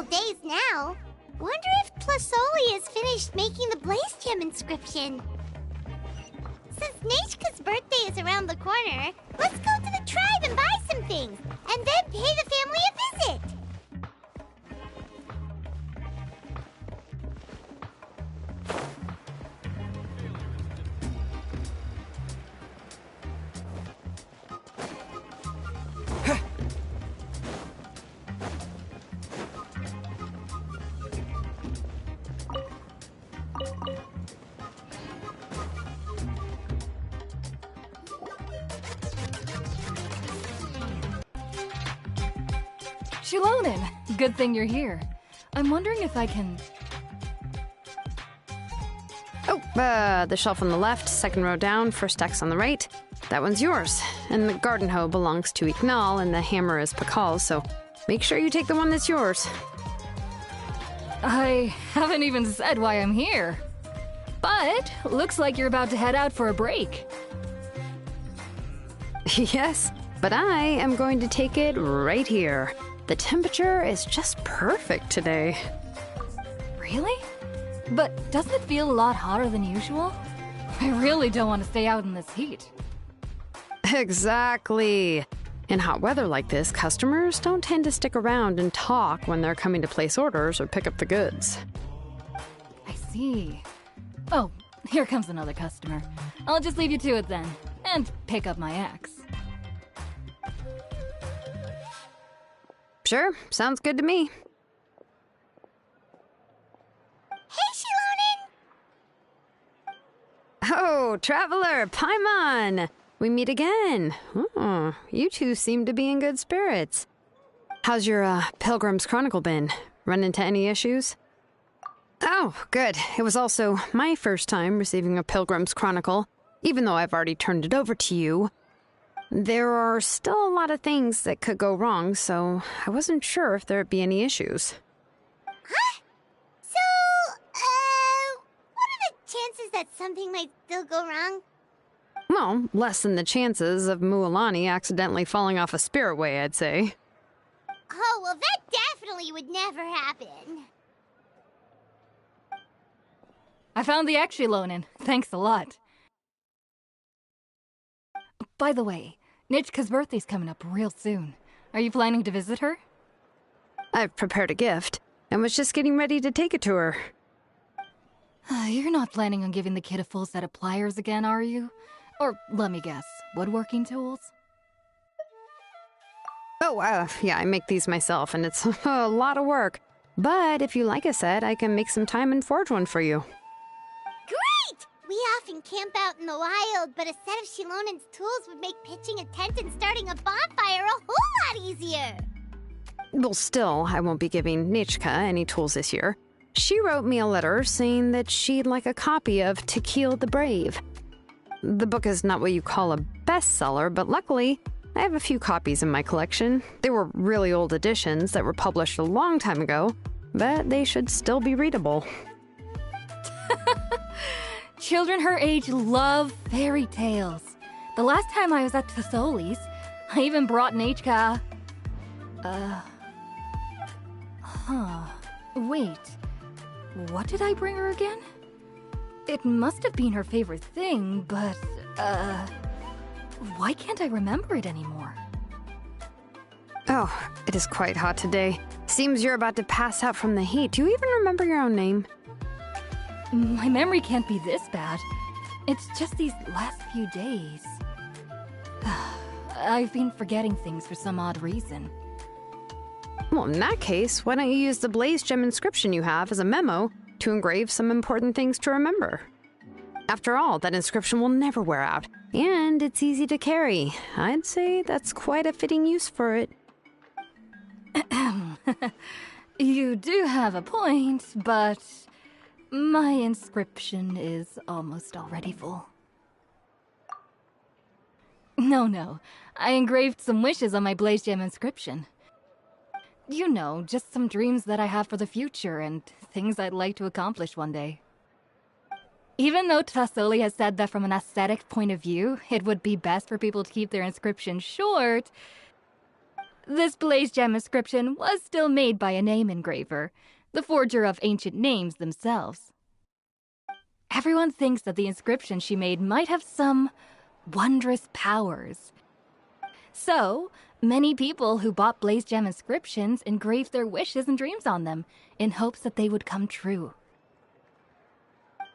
couple days now. Wonder if Plasoli has finished making the Blaze Gem inscription. Since Nechka's birthday is around the corner, let's go to the tribe and buy some things, and then pay the family a visit. Shilonen, good thing you're here. I'm wondering if I can... Oh, the shelf on the left, second row down, first X on the right. That one's yours. And the garden hoe belongs to Iknal, and the hammer is Pakal's, so make sure you take the one that's yours. I haven't even said why I'm here. But looks like you're about to head out for a break. Yes, but I am going to take it right here. The temperature is just perfect today. Really? But doesn't it feel a lot hotter than usual? I really don't want to stay out in this heat. Exactly. In hot weather like this, customers don't tend to stick around and talk when they're coming to place orders or pick up the goods. I see. Oh, here comes another customer. I'll just leave you to it then, and pick up my axe. Sure, sounds good to me. Hey, Shilonen! Oh, Traveler, Paimon! We meet again. Oh, you two seem to be in good spirits. How's your, Pilgrim's Chronicle been? Run into any issues? Oh, good. It was also my first time receiving a Pilgrim's Chronicle, even though I've already turned it over to you. There are still a lot of things that could go wrong, so I wasn't sure if there'd be any issues. Huh? So, what are the chances that something might still go wrong? Well, less than the chances of Mualani accidentally falling off a spiritway, I'd say. Oh, well, that definitely would never happen. I found the axe, Shilonen. Thanks a lot. By the way, Nitchka's birthday's coming up real soon. Are you planning to visit her? I've prepared a gift, and was just getting ready to take it to her. You're not planning on giving the kid a full set of pliers again, are you? Or, let me guess, woodworking tools? Oh, yeah, I make these myself, and it's a lot of work. But if you like a set, I can make some time and forge one for you. Great! We often camp out in the wild, but a set of Shilonen's tools would make pitching a tent and starting a bonfire a whole lot easier. Well, still, I won't be giving Nichka any tools this year. She wrote me a letter saying that she'd like a copy of Tequil the Brave. The book is not what you call a bestseller, but luckily, I have a few copies in my collection. They were really old editions that were published a long time ago, but they should still be readable. Children her age love fairy tales. The last time I was at Tasoli's, I even brought Nechka... Wait. What did I bring her again? It must have been her favorite thing, but, why can't I remember it anymore? Oh, it is quite hot today. Seems you're about to pass out from the heat. Do you even remember your own name? My memory can't be this bad. It's just these last few days. I've been forgetting things for some odd reason. Well, in that case, why don't you use the Blaze Gem inscription you have as a memo to engrave some important things to remember? After all, that inscription will never wear out, and it's easy to carry. I'd say that's quite a fitting use for it. You do have a point, but my inscription is almost already full. No, I engraved some wishes on my Blaze Gem inscription. You know, just some dreams that I have for the future and things I'd like to accomplish one day. Even though Tasoli has said that from an aesthetic point of view, it would be best for people to keep their inscription short, This blaze gem inscription was still made by a name engraver, the forger of ancient names themselves. Everyone thinks that the inscription she made might have some wondrous powers. So, many people who bought blaze gem inscriptions engraved their wishes and dreams on them in hopes that they would come true.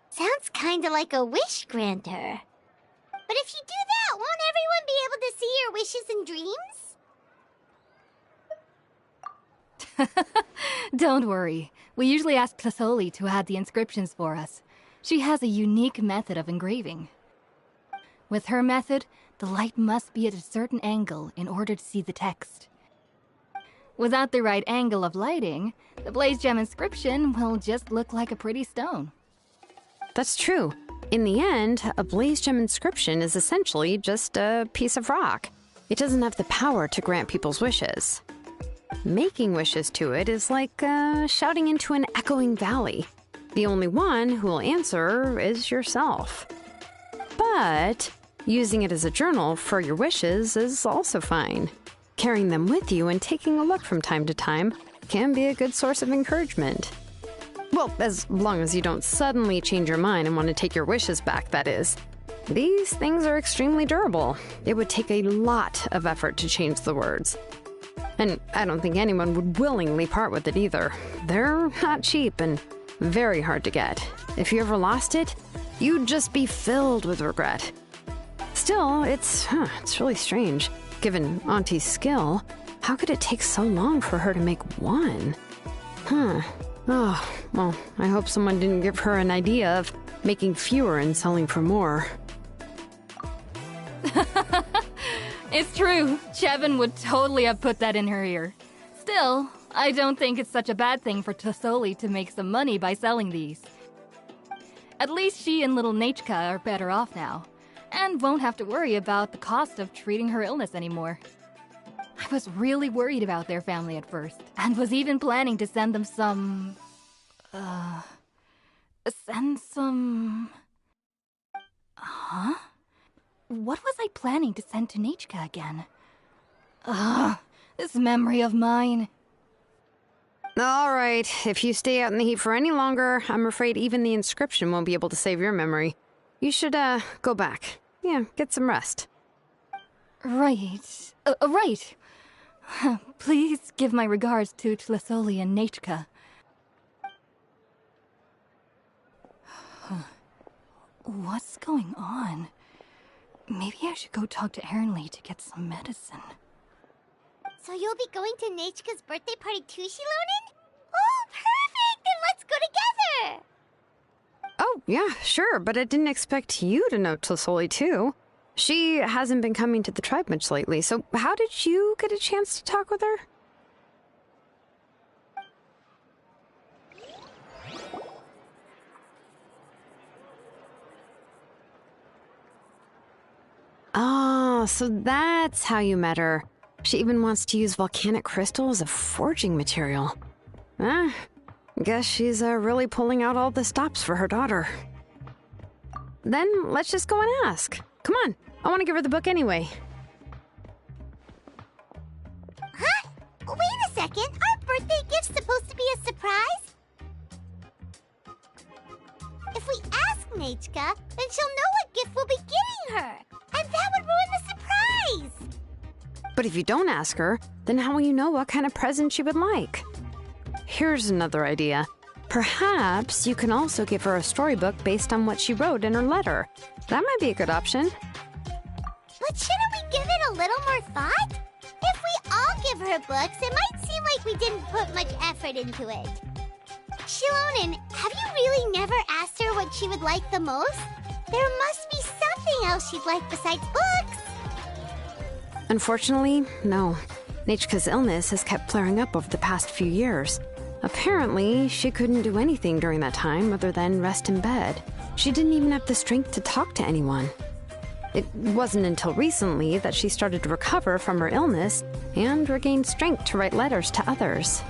Sounds kinda like a wish granter. But if you do that, won't everyone be able to see your wishes and dreams? Don't worry. We usually ask Tlasoli to add the inscriptions for us. She has a unique method of engraving. With her method, the light must be at a certain angle in order to see the text. Without the right angle of lighting, the blaze gem inscription will just look like a pretty stone. That's true. In the end, a blaze gem inscription is essentially just a piece of rock. It doesn't have the power to grant people's wishes. Making wishes to it is like shouting into an echoing valley. The only one who will answer is yourself. But using it as a journal for your wishes is also fine. Carrying them with you and taking a look from time to time can be a good source of encouragement. Well, as long as you don't suddenly change your mind and want to take your wishes back, that is. These things are extremely durable. It would take a lot of effort to change the words. And I don't think anyone would willingly part with it either. They're not cheap and very hard to get. If you ever lost it, you'd just be filled with regret. Still, it's really strange. Given Auntie's skill, how could it take so long for her to make one? Oh, well, I hope someone didn't give her an idea of making fewer and selling for more. It's true. Chevin would totally have put that in her ear. Still, I don't think it's such a bad thing for Tlasoli to make some money by selling these. At least she and little Nechka are better off now, and won't have to worry about the cost of treating her illness anymore. I was really worried about their family at first, and was even planning to send them some... Huh? What was I planning to send to Nechka again? This memory of mine. All right, if you stay out in the heat for any longer, I'm afraid even the inscription won't be able to save your memory. You should, go back. Yeah, get some rest. Right. Right. Please give my regards to Tlasoli and Nechka. What's going on? Maybe I should go talk to Ernly to get some medicine. So you'll be going to Nechka's birthday party too, Shilonen? Oh, perfect! Then let's go together! Oh, yeah, sure, but I didn't expect you to know Tlasoli too. She hasn't been coming to the tribe much lately, so how did you get a chance to talk with her? Oh, so that's how you met her. She even wants to use volcanic crystal as a forging material. Guess she's really pulling out all the stops for her daughter. Then let's just go and ask. Come on, I want to give her the book anyway. Huh? Wait a second, our birthday gift's supposed to be a surprise? If we ask Nechka, then she'll know what gift we'll be getting her. And that would ruin the surprise! But if you don't ask her, then how will you know what kind of present she would like? Here's another idea. Perhaps you can also give her a storybook based on what she wrote in her letter. That might be a good option. But shouldn't we give it a little more thought? If we all give her books, it might seem like we didn't put much effort into it. Shilonen, have you really never asked her what she would like the most? There must be something else she'd like besides books. Unfortunately, no. Nechka's illness has kept flaring up over the past few years. Apparently, she couldn't do anything during that time other than rest in bed. She didn't even have the strength to talk to anyone. It wasn't until recently that she started to recover from her illness and regained strength to write letters to others.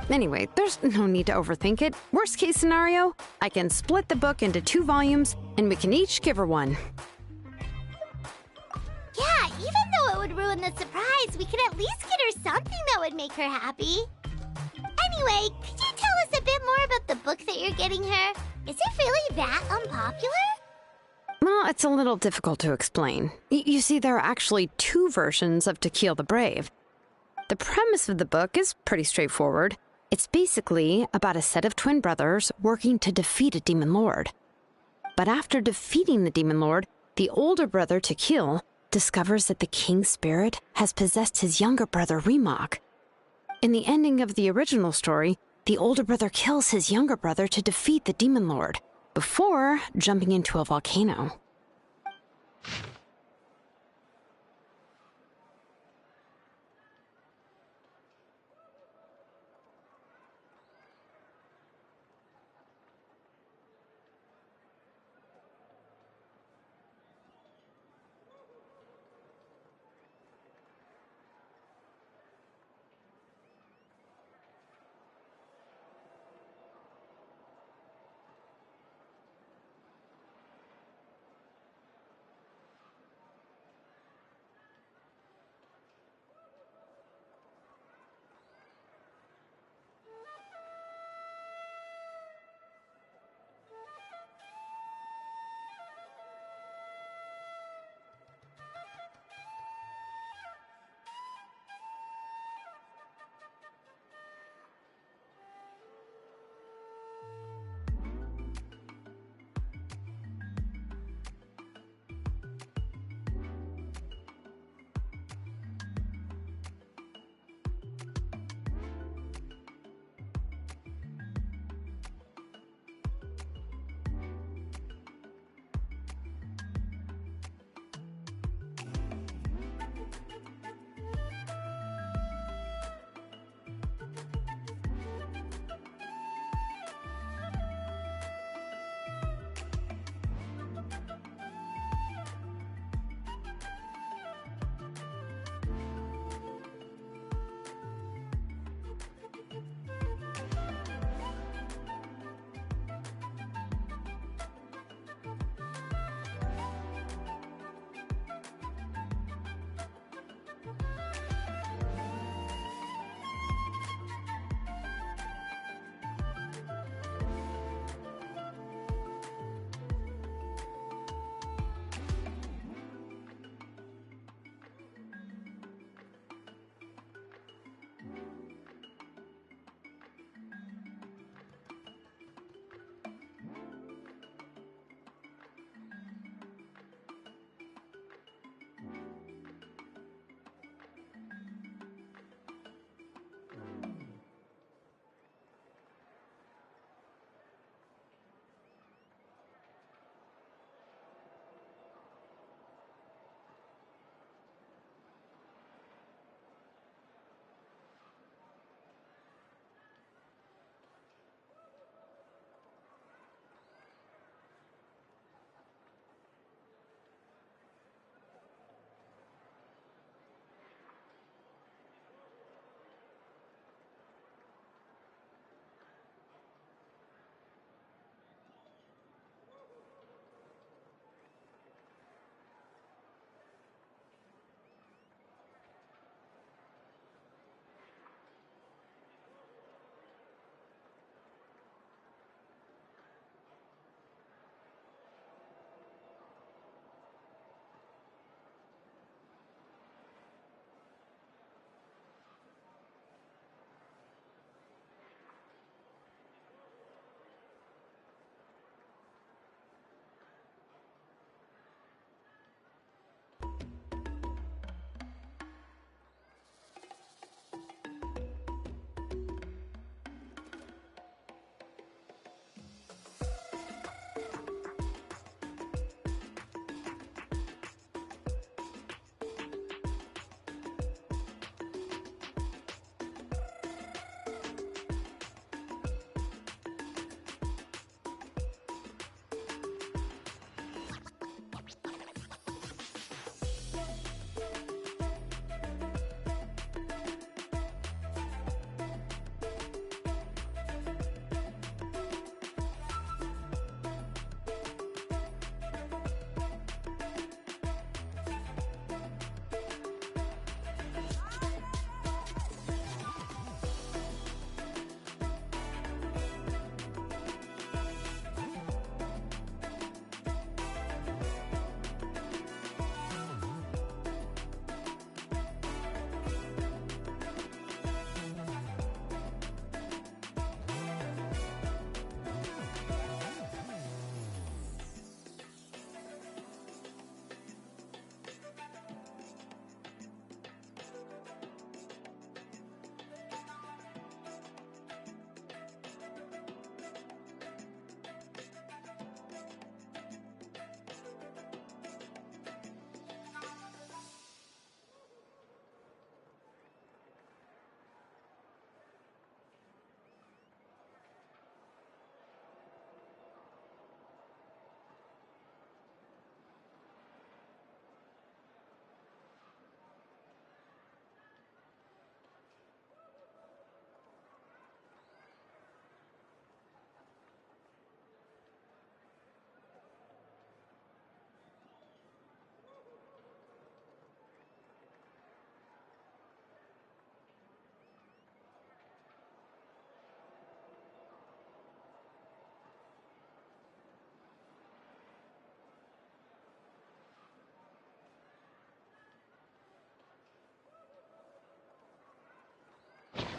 Anyway, there's no need to overthink it. Worst case scenario, I can split the book into 2 volumes and we can each give her one. Yeah, even though it would ruin the surprise, we could at least get her something that would make her happy. Anyway, could you tell us a bit more about the book that you're getting her? Is it really that unpopular? Well, it's a little difficult to explain. You see, there are actually two versions of To Kill the Brave. The premise of the book is pretty straightforward. It's basically about a set of twin brothers working to defeat a demon lord. But after defeating the demon lord, the older brother, To Kill, discovers that the king's spirit has possessed his younger brother, Remok. In the ending of the original story, the older brother kills his younger brother to defeat the demon lord, before jumping into a volcano.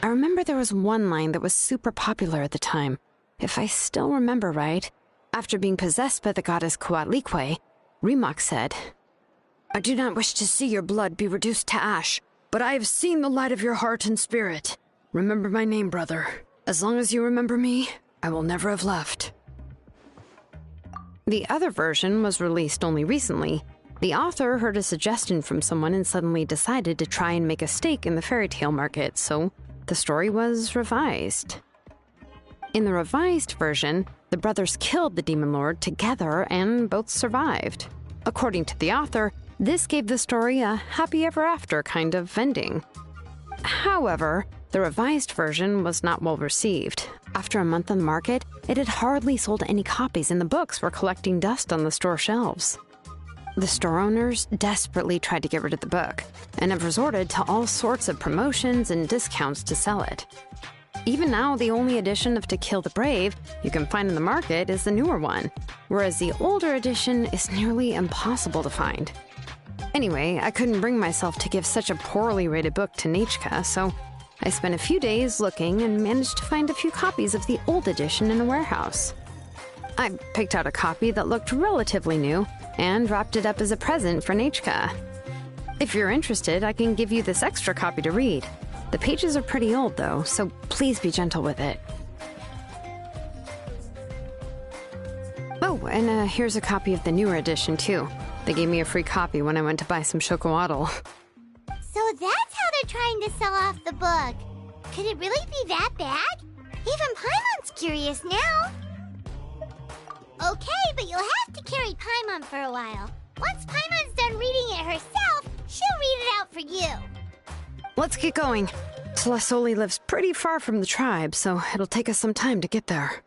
I remember there was one line that was super popular at the time. If I still remember right, after being possessed by the goddess Coatlicue, Rimac said, "I do not wish to see your blood be reduced to ash, but I have seen the light of your heart and spirit. Remember my name, brother. As long as you remember me, I will never have left." The other version was released only recently. The author heard a suggestion from someone and suddenly decided to try and make a stake in the fairy tale market, so the story was revised. In the revised version, the brothers killed the demon lord together and both survived. According to the author, this gave the story a happy ever after kind of ending. However, the revised version was not well received. After a month on the market, it had hardly sold any copies and the books were collecting dust on the store shelves. The store owners desperately tried to get rid of the book and have resorted to all sorts of promotions and discounts to sell it. Even now, the only edition of To Kill the Brave you can find in the market is the newer one, whereas the older edition is nearly impossible to find. Anyway, I couldn't bring myself to give such a poorly rated book to Nechka, so I spent a few days looking and managed to find a few copies of the old edition in a warehouse. I picked out a copy that looked relatively new and wrapped it up as a present for Nechka. If you're interested, I can give you this extra copy to read. The pages are pretty old, though, so please be gentle with it. Oh, and here's a copy of the newer edition, too. They gave me a free copy when I went to buy some chocowaddle. So that's how they're trying to sell off the book. Could it really be that bad? Even Paimon's curious now. Okay, but you'll have to carry Paimon for a while. Once Paimon's done reading it herself, she'll read it out for you. Let's get going. Tlasoli lives pretty far from the tribe, so it'll take us some time to get there.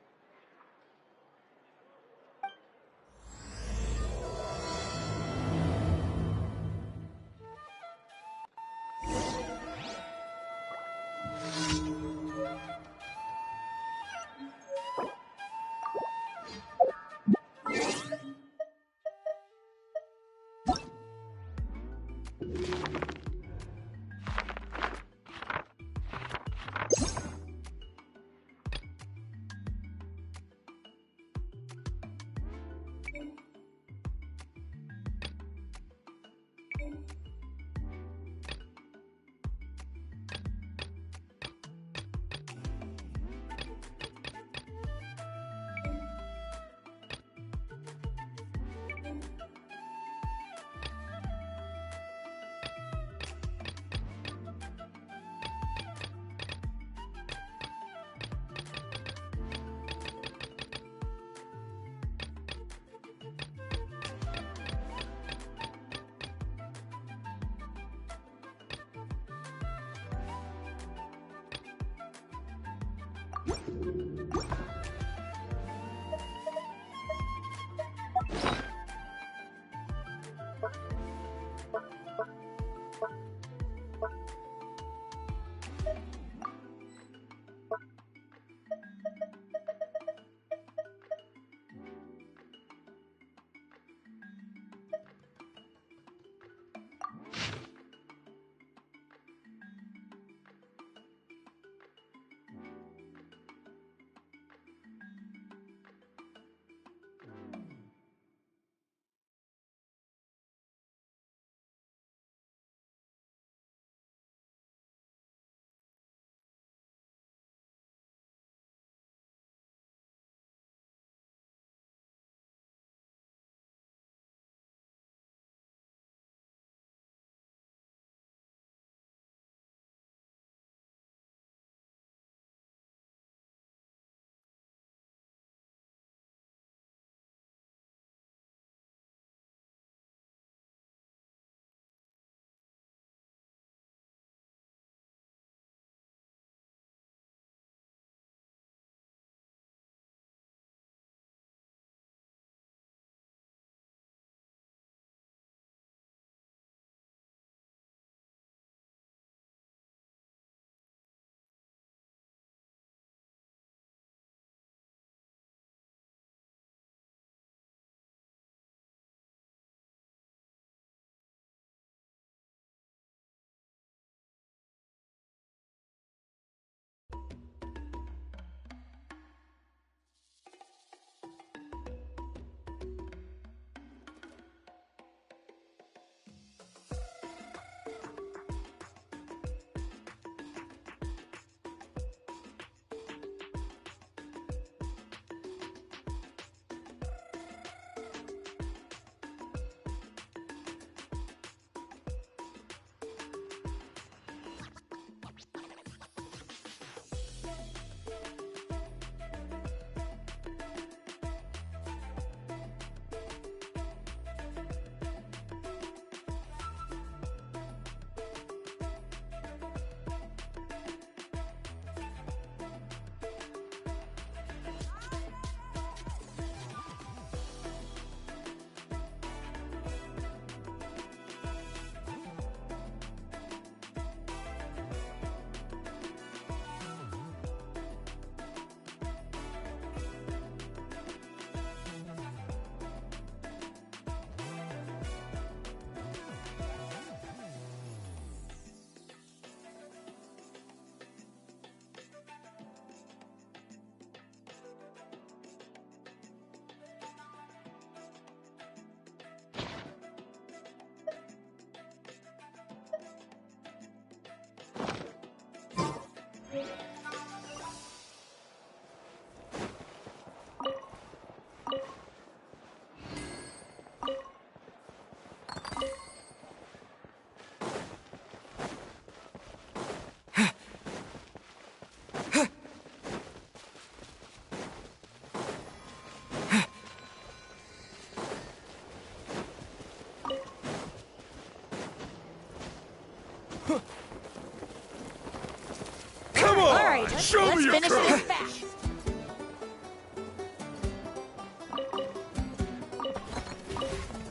Show me your Finish curve. this fast.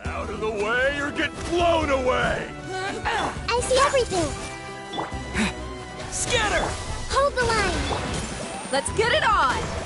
Out of the way or get blown away! I see everything. Scatter! Hold the line. Let's get it on!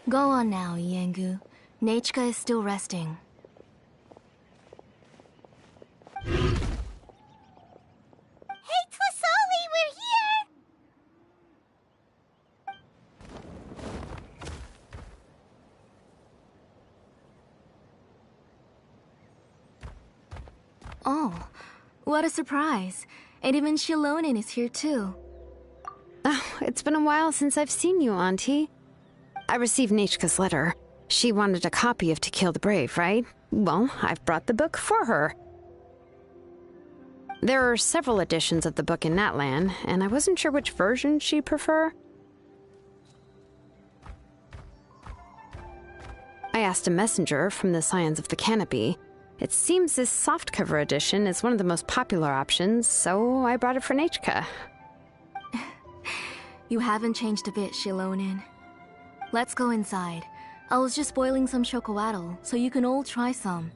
Go on now, Yengu. Nechka is still resting. Hey, Tlasoli, we're here! Oh, what a surprise. And even Shilonin is here too. Oh, it's been a while since I've seen you, Auntie. I received Nechka's letter. She wanted a copy of To Kill the Brave, right? Well, I've brought the book for her. There are several editions of the book in Natlan, and I wasn't sure which version she'd prefer. I asked a messenger from the Scions of the Canopy. It seems this softcover edition is one of the most popular options, so I brought it for Nechka. You haven't changed a bit, Shilonin. Let's go inside. I was just boiling some chocolatl, so you can all try some.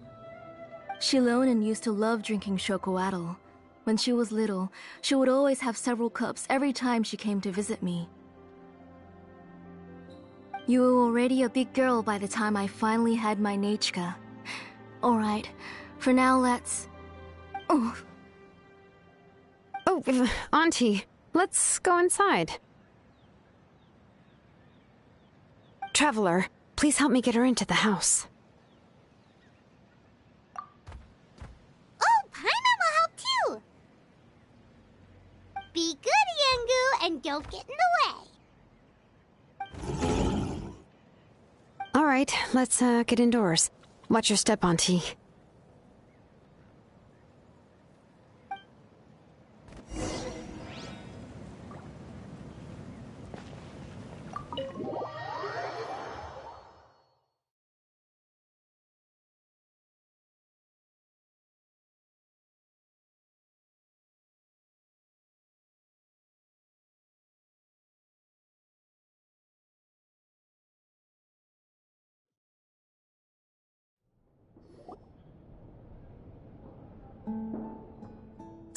Shilonin used to love drinking chocolatl. When she was little, she would always have several cups every time she came to visit me. You were already a big girl by the time I finally had my Nechka. Alright, for now let's... Oh, Auntie, let's go inside. Traveler, please help me get her into the house. Oh, Paimon will help too! Be good, Yengu, and don't get in the way. All right, let's get indoors. Watch your step, Auntie.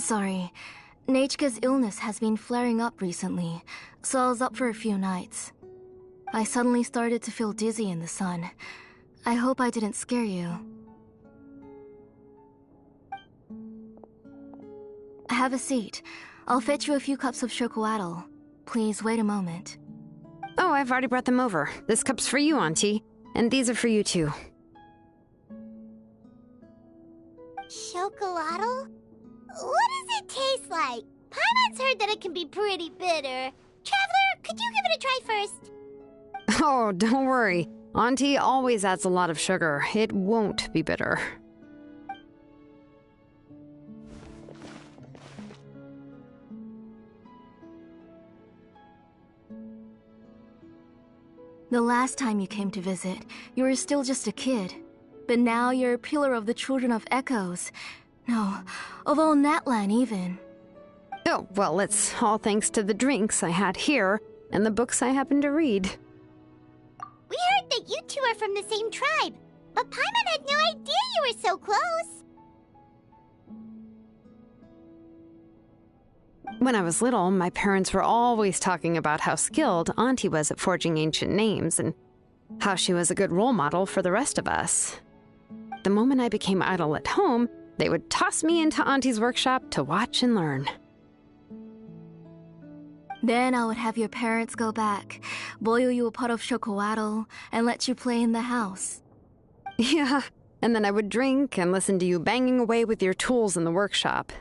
sorry. Nechka's illness has been flaring up recently, so I was up for a few nights. I suddenly started to feel dizzy in the sun. I hope I didn't scare you. Have a seat. I'll fetch you a few cups of chocolatl. Please wait a moment. Oh, I've already brought them over. This cup's for you, Auntie. And these are for you, too. Chocolatl? What does it taste like? Paimon's heard that it can be pretty bitter. Traveler, could you give it a try first? Oh, don't worry. Auntie always adds a lot of sugar. It won't be bitter. The last time you came to visit, you were still just a kid. But now you're a pillar of the children of Echoes. No, of all Natlan even. Oh, well, it's all thanks to the drinks I had here and the books I happened to read. We heard that you two are from the same tribe, but Paimon had no idea you were so close. When I was little, my parents were always talking about how skilled Auntie was at forging ancient names and how she was a good role model for the rest of us. The moment I became idle at home, they would toss me into Auntie's workshop to watch and learn. Then I would have your parents go back, boil you a pot of chocolatl, and let you play in the house. Yeah, and then I would drink and listen to you banging away with your tools in the workshop.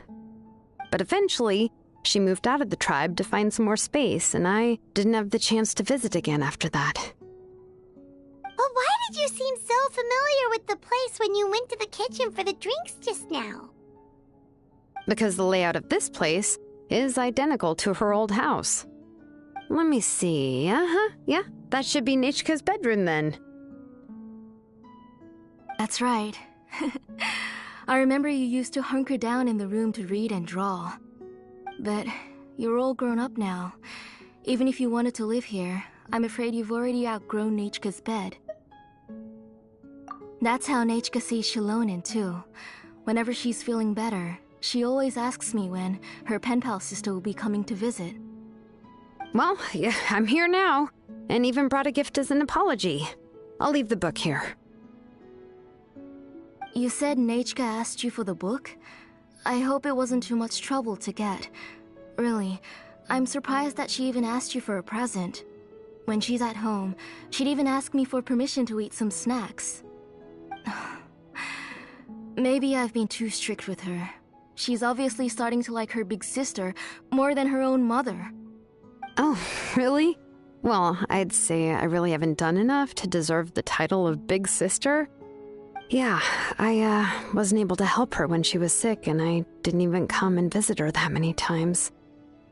But eventually, She moved out of the tribe to find some more space, and I didn't have the chance to visit again after that. But why did you seem so familiar with the place when you went to the kitchen for the drinks just now? Because the layout of this place is identical to her old house. Let me see. Yeah, that should be Nechka's bedroom then. That's right. I remember you used to hunker down in the room to read and draw. But you're all grown up now. Even if you wanted to live here, I'm afraid you've already outgrown Nechka's bed. That's how Nechka sees Shilonen too. Whenever she's feeling better, she always asks me when her pen pal sister will be coming to visit. Well, yeah, I'm here now, and even brought a gift as an apology. I'll leave the book here. You said Nechka asked you for the book? I hope it wasn't too much trouble to get. Really, I'm surprised that she even asked you for a present. When she's at home, she'd even ask me for permission to eat some snacks. Maybe I've been too strict with her. She's obviously starting to like her big sister more than her own mother. Oh, really? Well, I'd say I really haven't done enough to deserve the title of big sister. Yeah, I wasn't able to help her when she was sick, and I didn't even come and visit her that many times.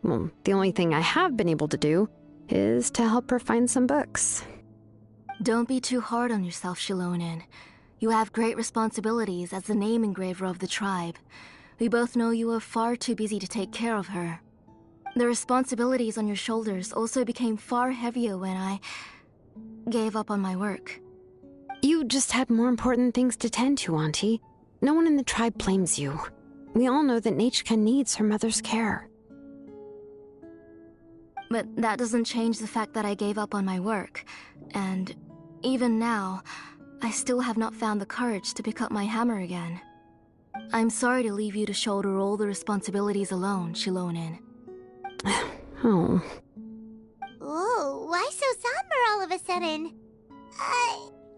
Well, the only thing I have been able to do is to help her find some books. Don't be too hard on yourself, Shilonen. You have great responsibilities as the name engraver of the tribe. We both know you are far too busy to take care of her. The responsibilities on your shoulders also became far heavier when I gave up on my work. You just had more important things to tend to, Auntie. No one in the tribe blames you. We all know that Nechka needs her mother's care. But that doesn't change the fact that I gave up on my work. And even now, I still have not found the courage to pick up my hammer again. I'm sorry to leave you to shoulder all the responsibilities alone, Shilonen. Oh. Whoa, why so somber all of a sudden?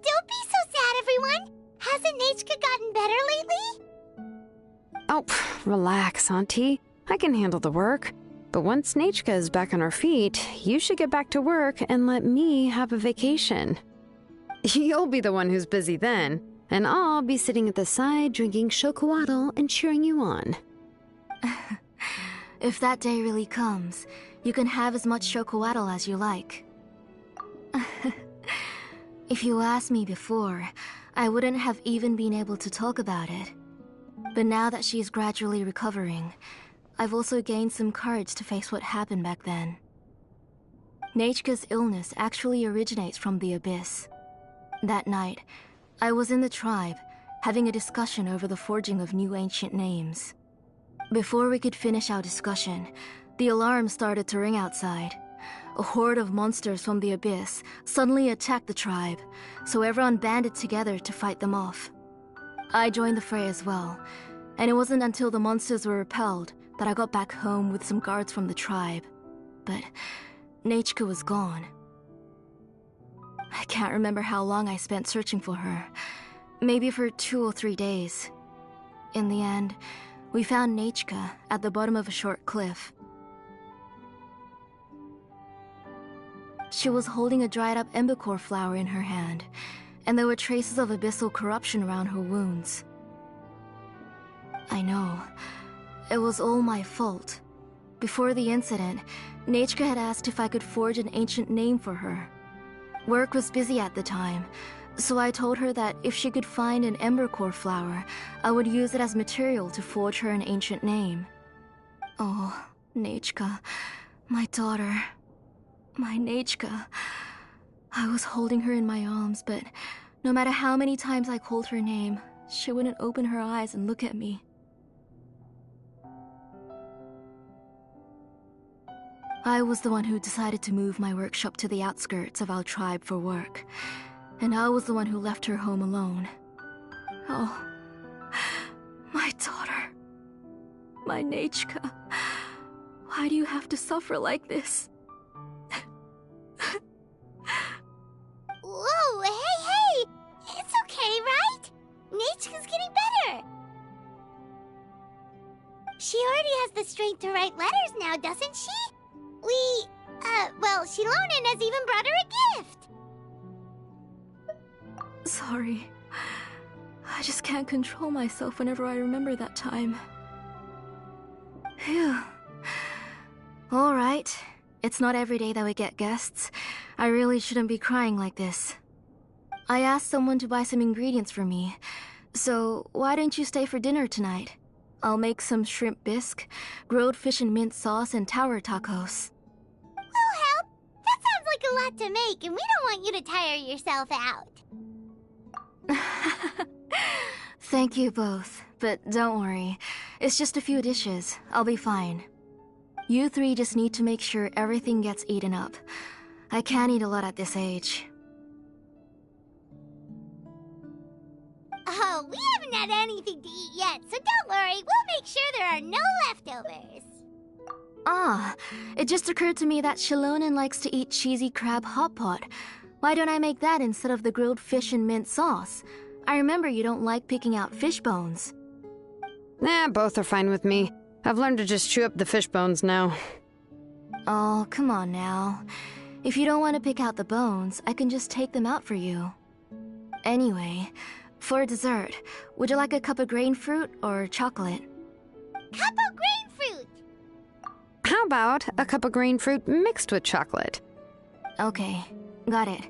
Don't be so sad, everyone! Hasn't Nechka gotten better lately? Oh, relax, Auntie. I can handle the work. But once Nechka is back on her feet, you should get back to work and let me have a vacation. You'll be the one who's busy then, and I'll be sitting at the side drinking chocolatl and cheering you on. If that day really comes, you can have as much chocolatl as you like. If you asked me before, I wouldn't have even been able to talk about it. But now that she's gradually recovering, I've also gained some courage to face what happened back then. Nechka's illness actually originates from the abyss. That night, I was in the tribe, having a discussion over the forging of new ancient names. Before we could finish our discussion, the alarm started to ring outside. A horde of monsters from the abyss suddenly attacked the tribe, so everyone banded together to fight them off. I joined the fray as well, and it wasn't until the monsters were repelled that I got back home with some guards from the tribe. But Nechka was gone. I can't remember how long I spent searching for her. Maybe for 2 or 3 days. In the end, we found Nechka at the bottom of a short cliff. She was holding a dried-up embercore flower in her hand, and there were traces of abyssal corruption around her wounds. I know. It was all my fault. Before the incident, Nechka had asked if I could forge an ancient name for her. Work was busy at the time, so I told her that if she could find an embercore flower, I would use it as material to forge her an ancient name. Oh, Nechka, my daughter, my Nechka. I was holding her in my arms, but no matter how many times I called her name, she wouldn't open her eyes and look at me. I was the one who decided to move my workshop to the outskirts of our tribe for work, and I was the one who left her home alone. Oh, my daughter, my Nechka, why do you have to suffer like this? Whoa, hey! It's okay, right? Nechka's getting better! She already has the strength strength to write letters now, doesn't she? Well, Shilonen has even brought her a gift. Sorry. I just can't control myself whenever I remember that time. Phew. Alright. It's not every day that we get guests. I really shouldn't be crying like this. I asked someone to buy some ingredients for me. So, why don't you stay for dinner tonight? I'll make some shrimp bisque, grilled fish and mint sauce, and tower tacos. We'll help. That sounds like a lot to make, and we don't want you to tire yourself out. Thank you both, but don't worry. It's just a few dishes. I'll be fine. You three just need to make sure everything gets eaten up. I can't eat a lot at this age. Oh, we haven't had anything to eat yet, so don't worry. We'll make sure there are no leftovers. Ah, it just occurred to me that Shilonen likes to eat cheesy crab hot pot. Why don't I make that instead of the grilled fish and mint sauce? I remember you don't like picking out fish bones. Nah, both are fine with me. I've learned to just chew up the fish bones now. Oh, come on now. If you don't want to pick out the bones, I can just take them out for you. Anyway, for dessert, would you like a cup of grain fruit or chocolate? Cup of grain fruit! How about a cup of green fruit mixed with chocolate? Okay, got it.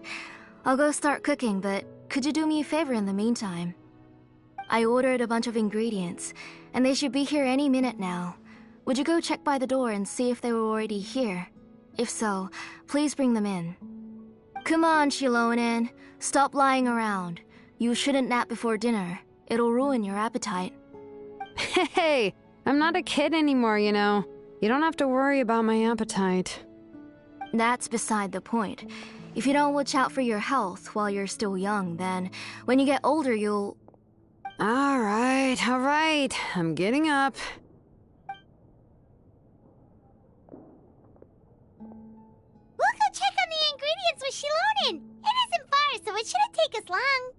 I'll go start cooking, but could you do me a favor in the meantime? I ordered a bunch of ingredients, and they should be here any minute now. Would you go check by the door and see if they were already here? If so, please bring them in. Come on, Shilonen. Stop lying around. You shouldn't nap before dinner. It'll ruin your appetite. Hey, I'm not a kid anymore, you know. You don't have to worry about my appetite. That's beside the point. If you don't watch out for your health while you're still young, then when you get older, you'll... All right. I'm getting up. We'll go check on the ingredients with Shilonen. It isn't far, so it shouldn't take us long.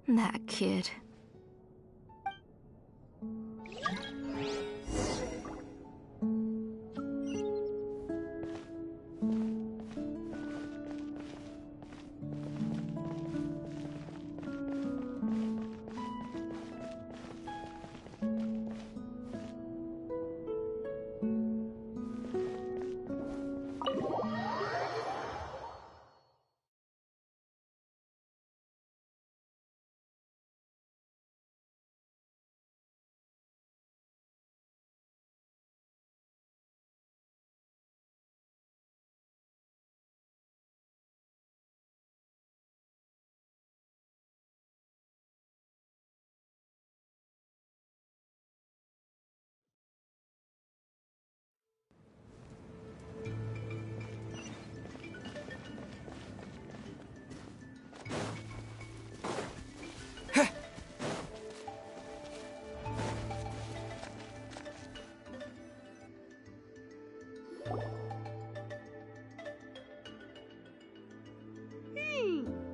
That kid.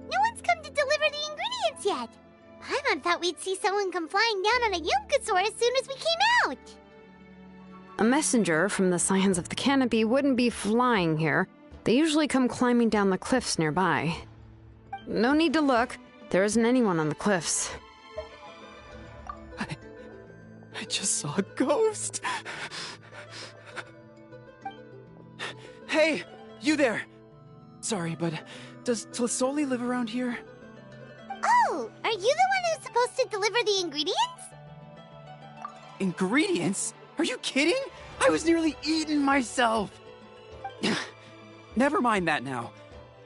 No one's come to deliver the ingredients yet. Paimon thought we'd see someone come flying down on a Yunkasaur as soon as we came out. A messenger from the Scions of the Canopy wouldn't be flying here. They usually come climbing down the cliffs nearby. No need to look. There isn't anyone on the cliffs. I just saw a ghost. Hey, you there. Sorry, but does Tlisoli live around here? Oh, are you the one who's supposed to deliver the ingredients? Ingredients? Are you kidding? I was nearly eaten myself. Never mind that now.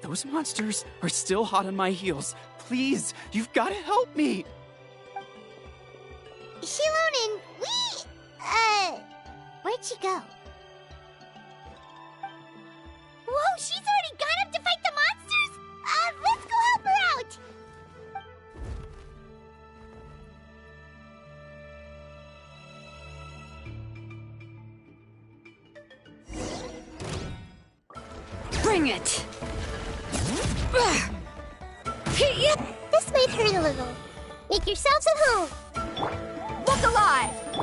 Those monsters are still hot on my heels. Please, you've got to help me. Shilonen, where'd she go? Whoa, she's already gone up to fight the monsters? Let's go help her out! Bring it! This might hurt a little. Make yourselves at home. Look alive!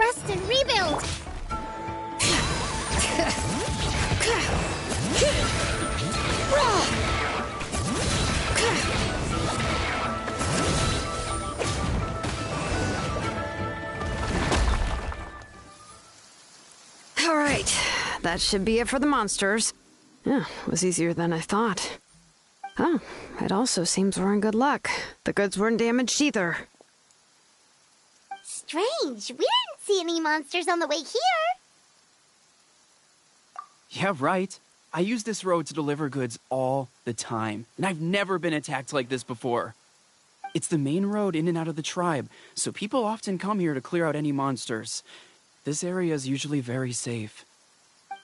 rest and rebuild! All right, that should be it for the monsters. Yeah, it was easier than I thought. Oh, it also seems we're in good luck. The goods weren't damaged either. Strange, we didn't see any monsters on the way here. Yeah, right. I use this road to deliver goods all the time, and I've never been attacked like this before. It's the main road in and out of the tribe, so people often come here to clear out any monsters. This area is usually very safe.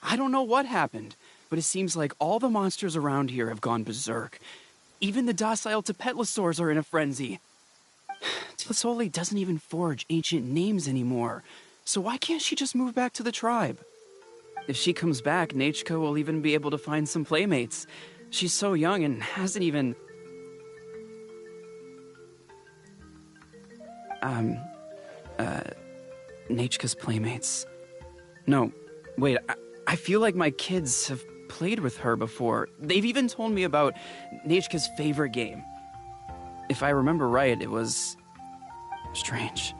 I don't know what happened, but it seems like all the monsters around here have gone berserk. Even the docile Tepetlosaurs are in a frenzy. Tlisoli doesn't even forge ancient names anymore, so why can't she just move back to the tribe? If she comes back, Nechka will even be able to find some playmates. She's so young and hasn't even... Nechka's playmates. No, wait, I feel like my kids have played with her before. They've even told me about Nechka's favorite game. If I remember right, it was... strange.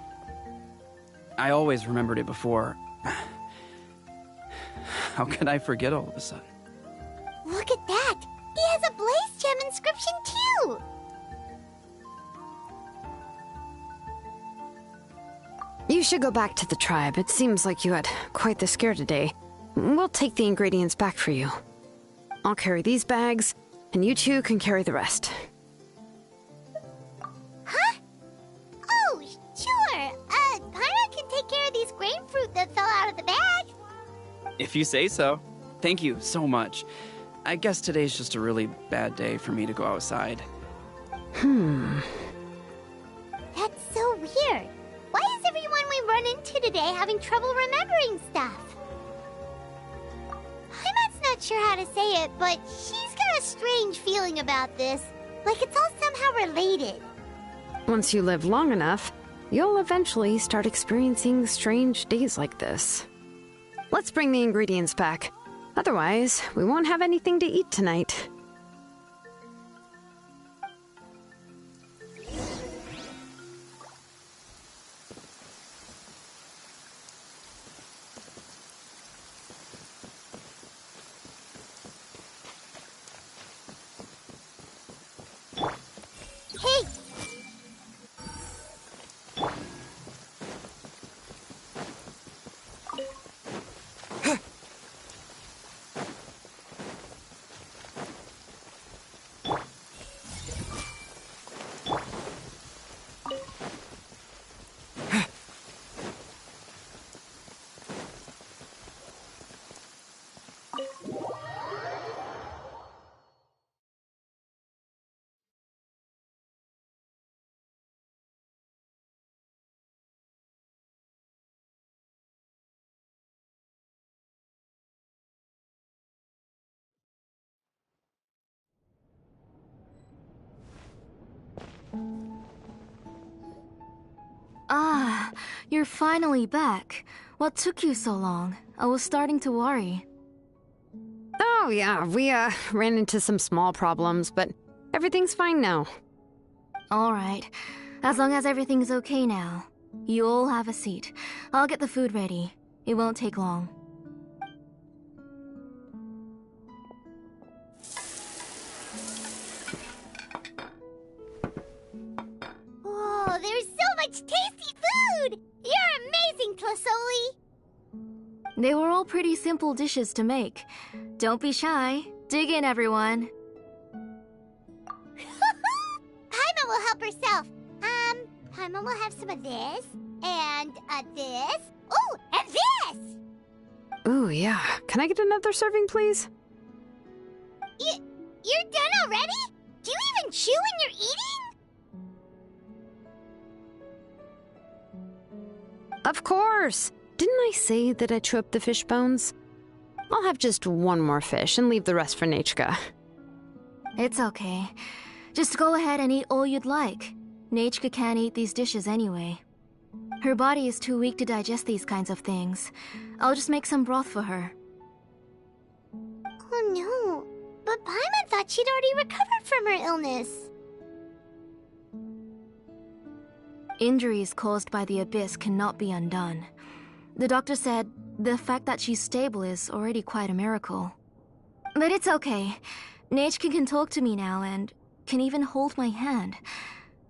I always remembered it before. How could I forget all of a sudden? Look at that! He has a Blaze Gem inscription too! You should go back to the tribe. It seems like you had quite the scare today. We'll take the ingredients back for you. I'll carry these bags, and you two can carry the rest. Huh? Oh, sure. Paimon can take care of these grain fruit that fell out of the bag. If you say so. Thank you so much. I guess today's just a really bad day for me to go outside. That's so weird. Why is everyone we run into today having trouble remembering stuff? Paimon's not sure how to say it, but she's got a strange feeling about this. Like it's all somehow related. Once you live long enough, you'll eventually start experiencing strange days like this. Let's bring the ingredients back. Otherwise, we won't have anything to eat tonight. Hey! Ah, you're finally back. What took you so long? I was starting to worry. Oh yeah, we ran into some small problems, but everything's fine now. All right. As long as everything's okay now. You all have a seat. I'll get the food ready. It won't take long. Whoa, there's so much tasty food! You're amazing, Tlisoli! They were all pretty simple dishes to make. Don't be shy. Dig in, everyone. Paimon will help herself. Paimon will have some of this, and this. Oh, and this! Ooh, yeah. Can I get another serving, please? You're done already? Do you even chew when you're eating? Of course! Didn't I say that I chew up the fish bones? I'll have just one more fish and leave the rest for Nechka. It's okay. Just go ahead and eat all you'd like. Nechka can't eat these dishes anyway. Her body is too weak to digest these kinds of things. I'll just make some broth for her. Oh no, but Paimon thought she'd already recovered from her illness. Injuries caused by the abyss cannot be undone. The doctor said the fact that she's stable is already quite a miracle. But it's okay. Neitchka can talk to me now and can even hold my hand.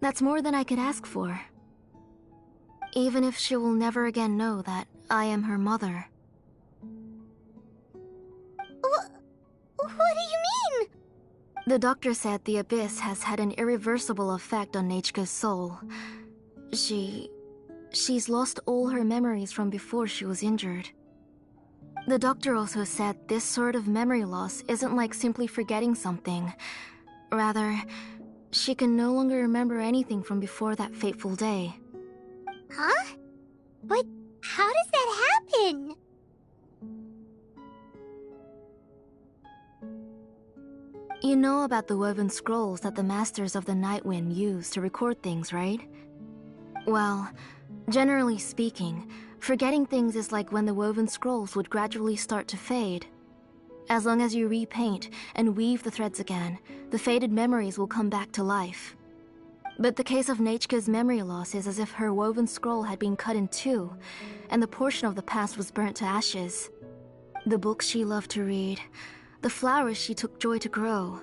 That's more than I could ask for. Even if she will never again know that I am her mother. What do you mean? The doctor said the abyss has had an irreversible effect on Neitchka's soul. She's lost all her memories from before she was injured. The doctor also said this sort of memory loss isn't like simply forgetting something. Rather, she can no longer remember anything from before that fateful day. Huh? But how does that happen? You know about the woven scrolls that the Masters of the Night Wind use to record things, right? Well, generally speaking, forgetting things is like when the woven scrolls would gradually start to fade. As long as you repaint and weave the threads again, the faded memories will come back to life. But the case of Neitchka's memory loss is as if her woven scroll had been cut in two, and the portion of the past was burnt to ashes. The books she loved to read, the flowers she took joy to grow,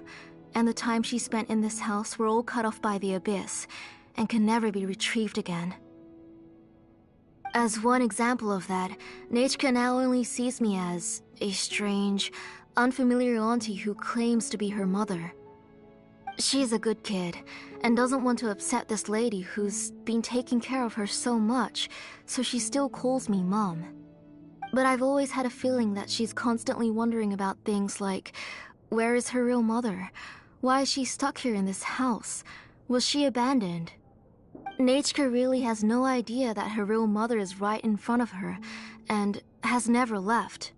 and the time she spent in this house were all cut off by the abyss, and can never be retrieved again. As one example of that, Neitchka now only sees me as a strange, unfamiliar auntie who claims to be her mother. She's a good kid, and doesn't want to upset this lady who's been taking care of her so much, so she still calls me Mom. But I've always had a feeling that she's constantly wondering about things like, where is her real mother? Why is she stuck here in this house? Was she abandoned? Neitchka really has no idea that her real mother is right in front of her, and has never left.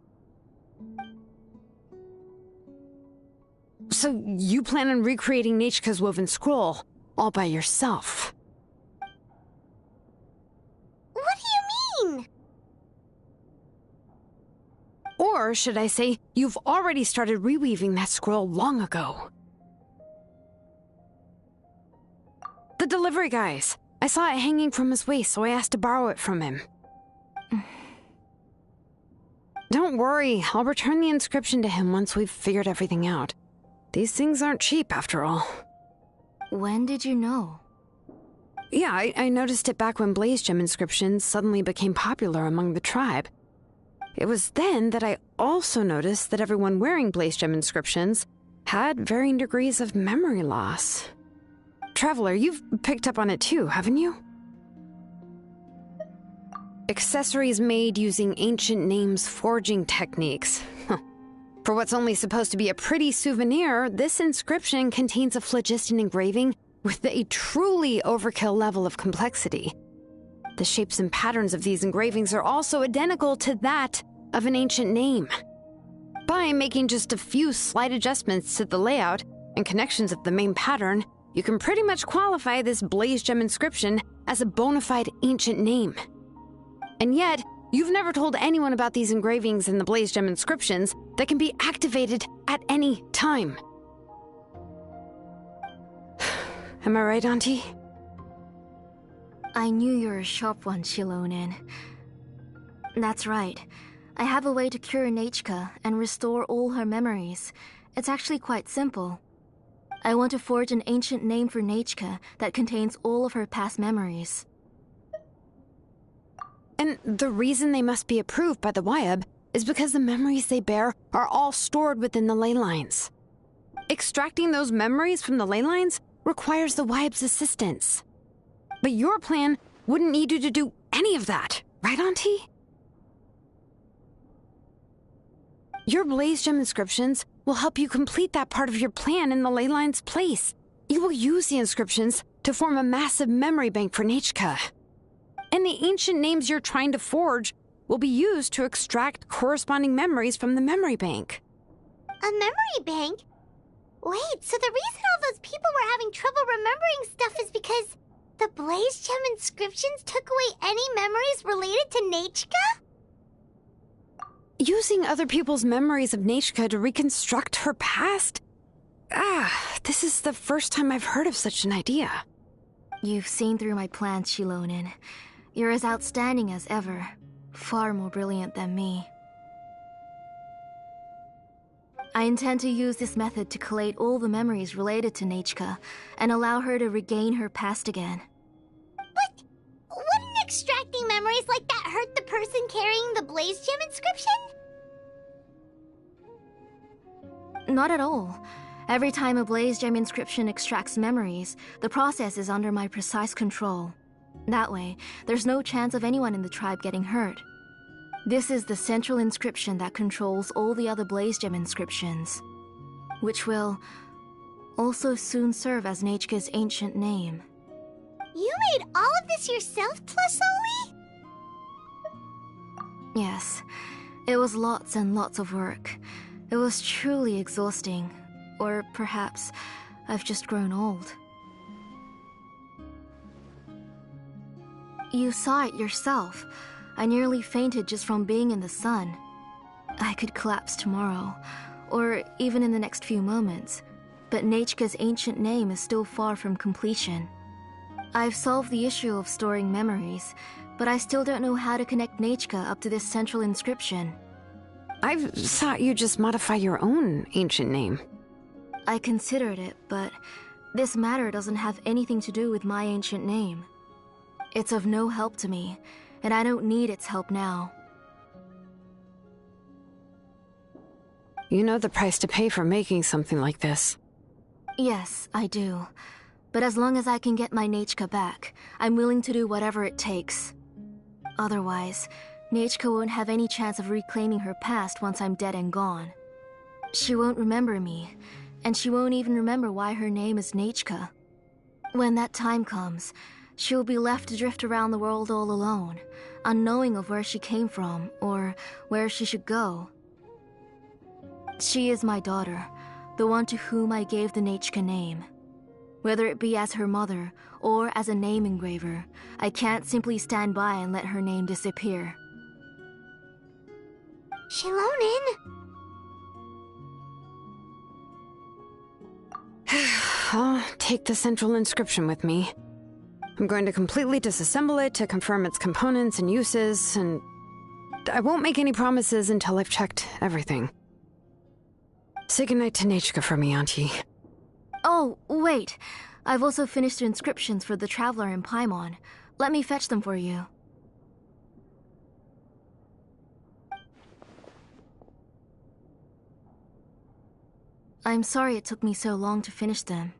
So you plan on recreating Neitchka's woven scroll, all by yourself? What do you mean? Or should I say, you've already started reweaving that scroll long ago. The delivery guys. I saw it hanging from his waist, so I asked to borrow it from him. Don't worry, I'll return the inscription to him once we've figured everything out. These things aren't cheap, after all. When did you know? Yeah, I noticed it back when blaze gem inscriptions suddenly became popular among the tribe. It was then that I also noticed that everyone wearing blaze gem inscriptions had varying degrees of memory loss. Traveler, you've picked up on it too, haven't you? Accessories made using ancient names forging techniques. For what's only supposed to be a pretty souvenir, this inscription contains a phlogiston engraving with a truly overkill level of complexity. The shapes and patterns of these engravings are also identical to that of an ancient name. By making just a few slight adjustments to the layout and connections of the main pattern, you can pretty much qualify this blaze gem inscription as a bona fide ancient name. And yet, you've never told anyone about these engravings and the blaze gem inscriptions that can be activated at any time. Am I right, Auntie? I knew you were a sharp one, Shilonin. That's right. I have a way to cure Neitchka and restore all her memories. It's actually quite simple. I want to forge an ancient name for Neitchka that contains all of her past memories. And the reason they must be approved by the Wyab is because the memories they bear are all stored within the ley lines. Extracting those memories from the ley lines requires the Wyab's assistance. But your plan wouldn't need you to do any of that, right, Auntie? Your blaze gem inscriptions will help you complete that part of your plan in the ley line's place. You will use the inscriptions to form a massive memory bank for Neitchka. And the ancient names you're trying to forge will be used to extract corresponding memories from the memory bank. A memory bank? Wait, so the reason all those people were having trouble remembering stuff is because The Blaze Gem inscriptions took away any memories related to Nechka? Using other people's memories of Nechka to reconstruct her past? This is the first time I've heard of such an idea. You've seen through my plans, Shilonin. You're as outstanding as ever. Far more brilliant than me. I intend to use this method to collate all the memories related to Nechka and allow her to regain her past again. But wouldn't extracting memories like that hurt the person carrying the Blaze Gem inscription? Not at all. Every time a Blaze Gem inscription extracts memories, the process is under my precise control. That way, there's no chance of anyone in the tribe getting hurt. This is the central inscription that controls all the other Blaze Gem inscriptions, which will also soon serve as Nechka's ancient name. You made all of this yourself, Plasoli? Yes, it was lots and lots of work. It was truly exhausting. Or perhaps I've just grown old. You saw it yourself. I nearly fainted just from being in the sun. I could collapse tomorrow, or even in the next few moments, but Nechka's ancient name is still far from completion. I've solved the issue of storing memories, but I still don't know how to connect Nechka up to this central inscription. I thought you just modify your own ancient name. I considered it, but this matter doesn't have anything to do with my ancient name. It's of no help to me, and I don't need its help now. You know the price to pay for making something like this. Yes, I do. But as long as I can get my Nechka back, I'm willing to do whatever it takes. Otherwise, Nechka won't have any chance of reclaiming her past once I'm dead and gone. She won't remember me, and she won't even remember why her name is Nechka. When that time comes, she will be left to drift around the world all alone, unknowing of where she came from or where she should go. She is my daughter, the one to whom I gave the Nechka name. Whether it be as her mother or as a name engraver, I can't simply stand by and let her name disappear. Shilonin! I'll take the central inscription with me. I'm going to completely disassemble it to confirm its components and uses, and I won't make any promises until I've checked everything. Say goodnight to Nechka for me, Auntie. Oh, wait. I've also finished inscriptions for the Traveler in Paimon. Let me fetch them for you. I'm sorry it took me so long to finish them.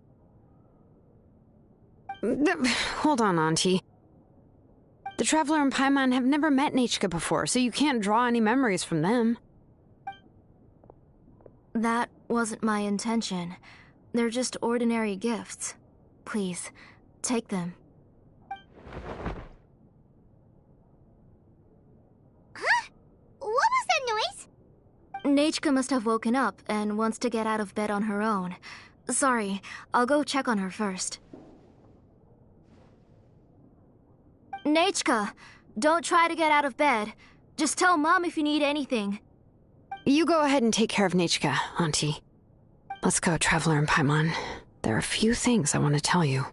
Hold on, Auntie. The Traveler and Paimon have never met Nechka before, so you can't draw any memories from them. That wasn't my intention. They're just ordinary gifts. Please, take them. Huh? What was that noise? Nechka must have woken up and wants to get out of bed on her own. Sorry, I'll go check on her first. Nechka, don't try to get out of bed. Just tell Mom if you need anything. You go ahead and take care of Nechka, Auntie. Let's go, Traveler and Paimon. There are a few things I want to tell you.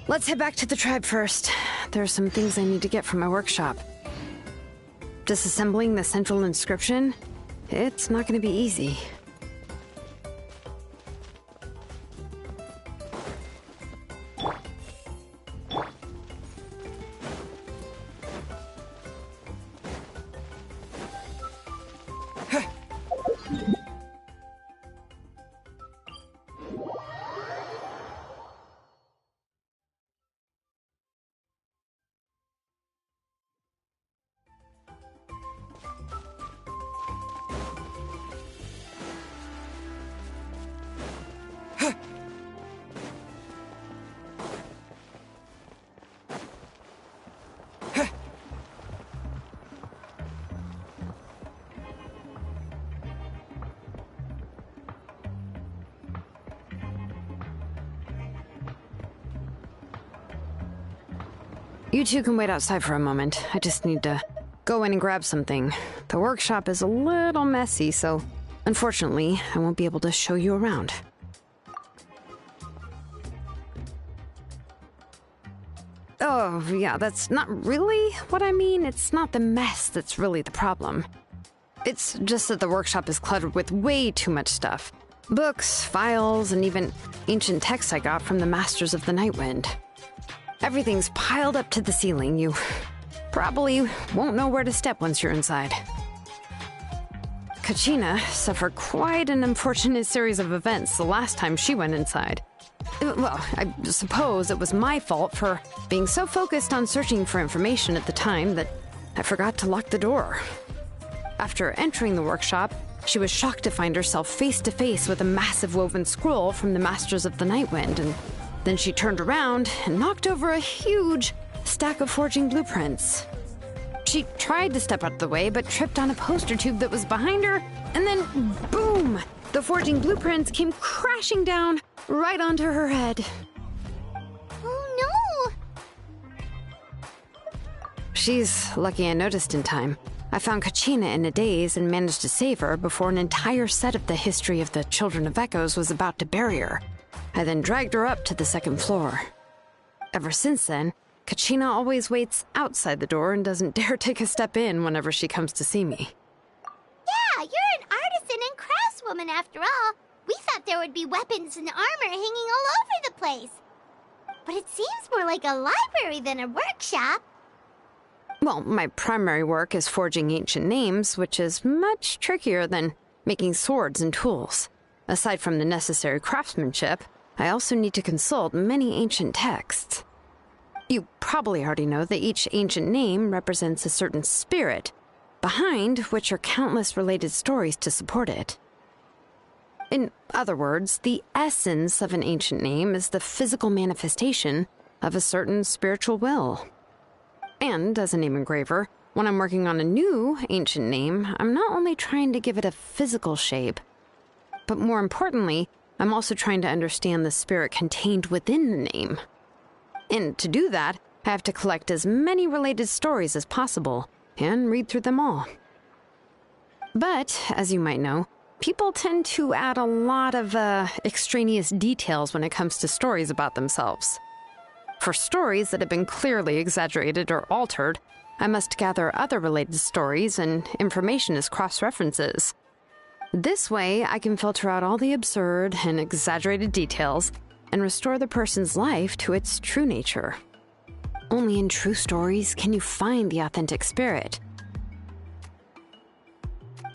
Let's head back to the tribe first. There are some things I need to get from my workshop. Disassembling the central inscription? It's not going to be easy. You two can wait outside for a moment. I just need to go in and grab something. The workshop is a little messy, so unfortunately, I won't be able to show you around. Oh, yeah, that's not really what I mean. It's not the mess that's really the problem. It's just that the workshop is cluttered with way too much stuff. Books, files, and even ancient texts I got from the Masters of the Nightwind. Everything's piled up to the ceiling. You probably won't know where to step once you're inside. Kachina suffered quite an unfortunate series of events the last time she went inside. Well, I suppose it was my fault for being so focused on searching for information at the time that I forgot to lock the door. After entering the workshop, she was shocked to find herself face to face with a massive woven scroll from the Masters of the Nightwind, and then she turned around and knocked over a huge stack of forging blueprints. She tried to step out of the way, but tripped on a poster tube that was behind her, and then boom! The forging blueprints came crashing down right onto her head. Oh no! She's lucky I noticed in time. I found Kachina in a daze and managed to save her before an entire set of the history of the Children of Echoes was about to bury her. I then dragged her up to the second floor. Ever since then, Kachina always waits outside the door and doesn't dare take a step in whenever she comes to see me. Yeah, you're an artisan and craftswoman after all. We thought there would be weapons and armor hanging all over the place. But it seems more like a library than a workshop. Well, my primary work is forging ancient names, which is much trickier than making swords and tools. Aside from the necessary craftsmanship, I also need to consult many ancient texts. You probably already know that each ancient name represents a certain spirit, behind which are countless related stories to support it. In other words, the essence of an ancient name is the physical manifestation of a certain spiritual will. And as a name engraver, when I'm working on a new ancient name, I'm not only trying to give it a physical shape, but more importantly, I'm also trying to understand the spirit contained within the name. And to do that, I have to collect as many related stories as possible and read through them all. But, as you might know, people tend to add a lot of extraneous details when it comes to stories about themselves. For stories that have been clearly exaggerated or altered, I must gather other related stories and information as cross-references. This way, I can filter out all the absurd and exaggerated details and restore the person's life to its true nature. Only in true stories can you find the authentic spirit.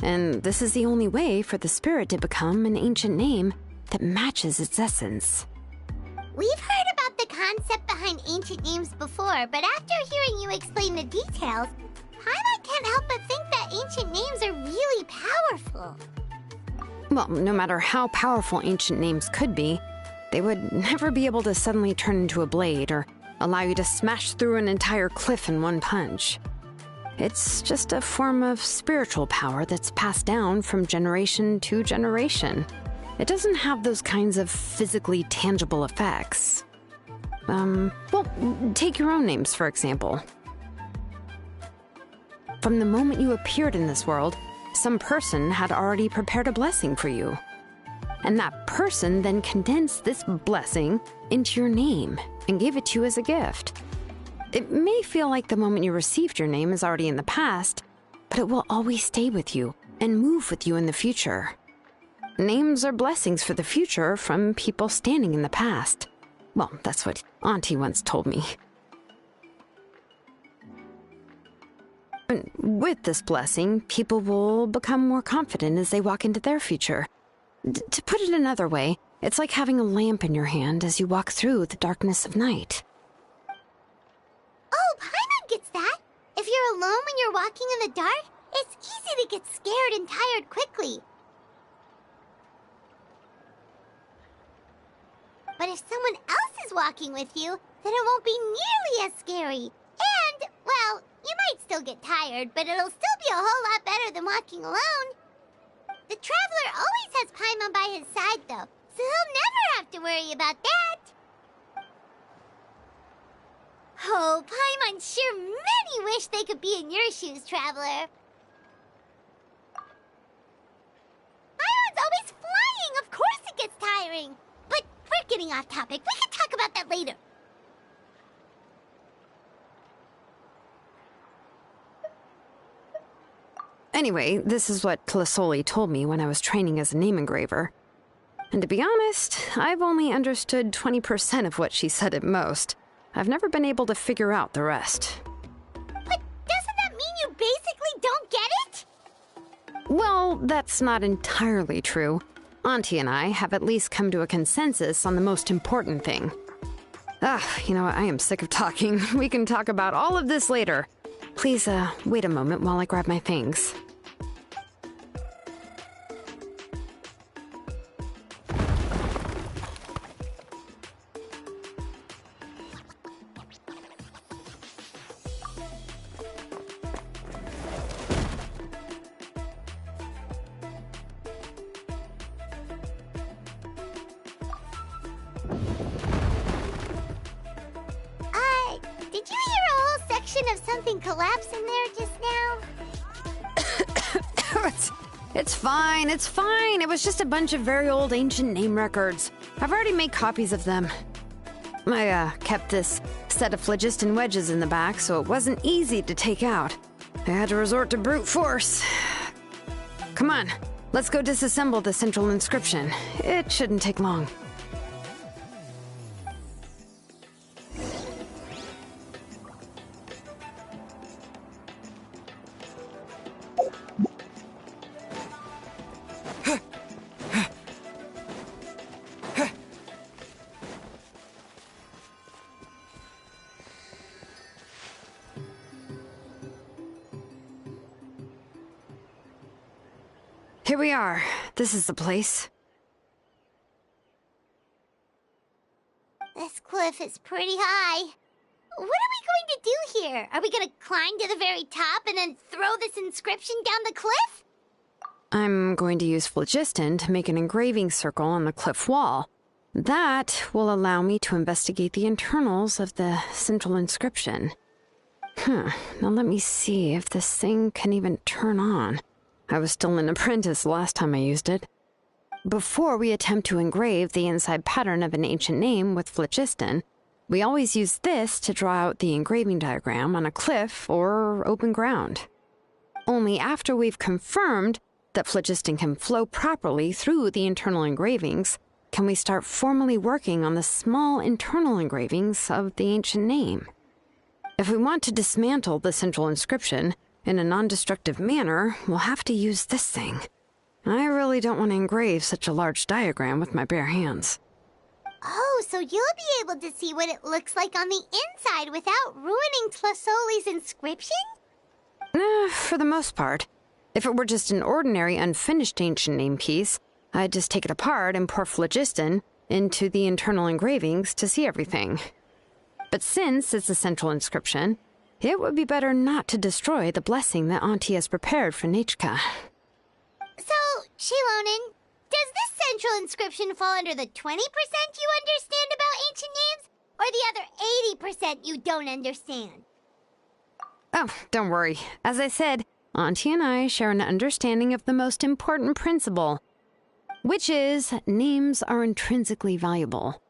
And this is the only way for the spirit to become an ancient name that matches its essence. We've heard about the concept behind ancient names before, but after hearing you explain the details, Paimon can't help but think that ancient names are really powerful. Well, no matter how powerful ancient names could be, they would never be able to suddenly turn into a blade or allow you to smash through an entire cliff in one punch. It's just a form of spiritual power that's passed down from generation to generation. It doesn't have those kinds of physically tangible effects. Well, take your own names, for example. From the moment you appeared in this world, some person had already prepared a blessing for you. And that person then condensed this blessing into your name and gave it to you as a gift. It may feel like the moment you received your name is already in the past, but it will always stay with you and move with you in the future. Names are blessings for the future from people standing in the past. Well, that's what Auntie once told me. And with this blessing, people will become more confident as they walk into their future. To put it another way, it's like having a lamp in your hand as you walk through the darkness of night. Oh, Paimon gets that. If you're alone when you're walking in the dark, it's easy to get scared and tired quickly. But if someone else is walking with you, then it won't be nearly as scary. And, well, you might still get tired, but it'll still be a whole lot better than walking alone. The Traveler always has Paimon by his side, though, so he'll never have to worry about that. Oh, Paimon sure many wish they could be in your shoes, Traveler. Ion's always flying. Of course it gets tiring. But we're getting off topic. We can talk about that later. Anyway, this is what Plisoli told me when I was training as a name engraver. And to be honest, I've only understood 20% of what she said at most. I've never been able to figure out the rest. But doesn't that mean you basically don't get it? Well, that's not entirely true. Auntie and I have at least come to a consensus on the most important thing. You know what? I am sick of talking. We can talk about all of this later. Please, wait a moment while I grab my things. Did you hear a whole section of something collapse in there just now? It's fine, it's fine. It was just a bunch of very old ancient name records. I've already made copies of them. I kept this set of phlogiston wedges in the back, so it wasn't easy to take out. I had to resort to brute force. Come on, let's go disassemble the central inscription. It shouldn't take long. Here we are. This is the place. This cliff is pretty high. What are we going to do here? Are we going to climb to the very top and then throw this inscription down the cliff? I'm going to use phlogiston to make an engraving circle on the cliff wall. That will allow me to investigate the internals of the central inscription. Now let me see if this thing can even turn on. I was still an apprentice last time I used it. Before we attempt to engrave the inside pattern of an ancient name with phlogiston, we always use this to draw out the engraving diagram on a cliff or open ground. Only after we've confirmed that phlogiston can flow properly through the internal engravings can we start formally working on the small internal engravings of the ancient name. If we want to dismantle the central inscription in a non-destructive manner, we'll have to use this thing. I really don't want to engrave such a large diagram with my bare hands. Oh, so you'll be able to see what it looks like on the inside without ruining Tlasoli's inscription? For the most part. If it were just an ordinary unfinished ancient name piece, I'd just take it apart and pour phlogiston into the internal engravings to see everything. But since it's a central inscription, it would be better not to destroy the blessing that Auntie has prepared for Nechka. So, Shilonen, does this central inscription fall under the 20% you understand about ancient names, or the other 80% you don't understand? Oh, don't worry. As I said, Auntie and I share an understanding of the most important principle, which is names are intrinsically valuable.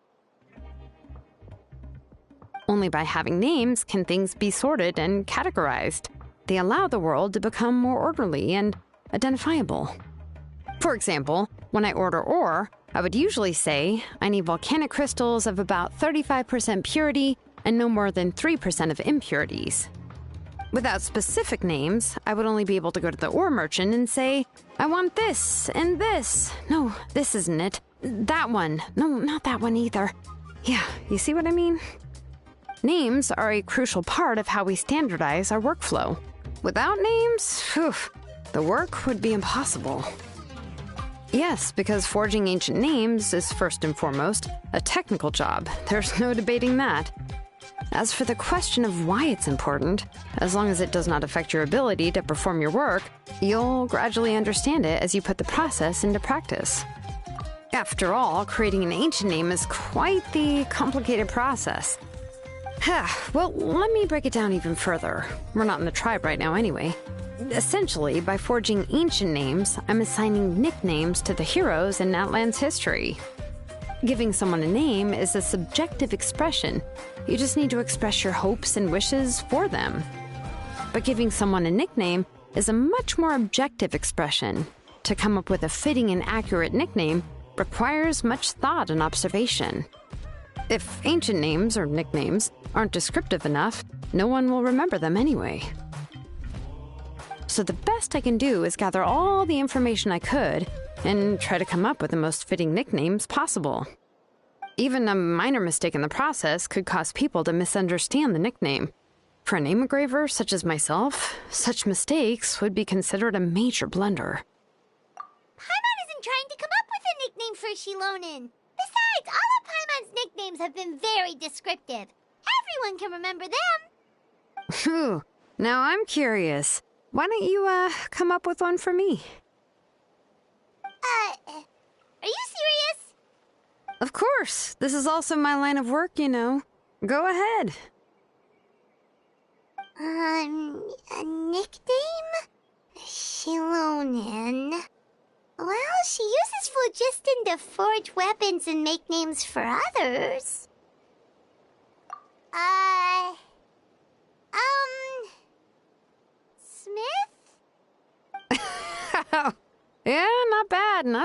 Only by having names can things be sorted and categorized. They allow the world to become more orderly and identifiable. For example, when I order ore, I would usually say I need volcanic crystals of about 35% purity and no more than 3% of impurities. Without specific names, I would only be able to go to the ore merchant and say, I want this and this. No, this isn't it. That one. No, not that one either. Yeah, you see what I mean? Names are a crucial part of how we standardize our workflow. Without names, the work would be impossible. Yes, because forging ancient names is first and foremost a technical job. There's no debating that. As for the question of why it's important, as long as it does not affect your ability to perform your work, you'll gradually understand it as you put the process into practice. After all, creating an ancient name is quite the complicated process. Well, let me break it down even further. We're not in the tribe right now anyway. Essentially, by forging ancient names, I'm assigning nicknames to the heroes in Outland's history. Giving someone a name is a subjective expression. You just need to express your hopes and wishes for them. But giving someone a nickname is a much more objective expression. To come up with a fitting and accurate nickname requires much thought and observation. If ancient names or nicknames aren't descriptive enough, no one will remember them anyway. So the best I can do is gather all the information I could and try to come up with the most fitting nicknames possible. Even a minor mistake in the process could cause people to misunderstand the nickname. For a name engraver such as myself, such mistakes would be considered a major blunder. Paimon isn't trying to come up with a nickname for Shilonen. Besides, all of Paimon's nicknames have been very descriptive. Everyone can remember them. Phew. Now I'm curious. Why don't you, come up with one for me? Are you serious? Of course. This is also my line of work, you know. Go ahead. A nickname? Shilonen. Well, she uses phlogiston to forge weapons and make names for others. Smith? Yeah, not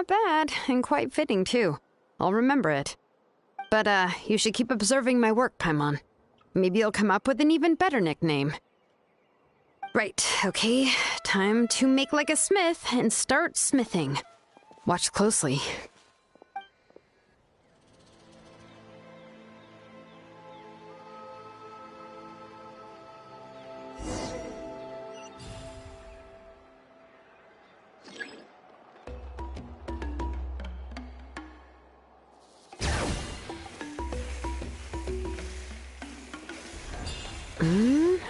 bad, and quite fitting, too. I'll remember it. But, you should keep observing my work, Paimon. Maybe you'll come up with an even better nickname. Right, okay. Time to make like a smith and start smithing. Watch closely.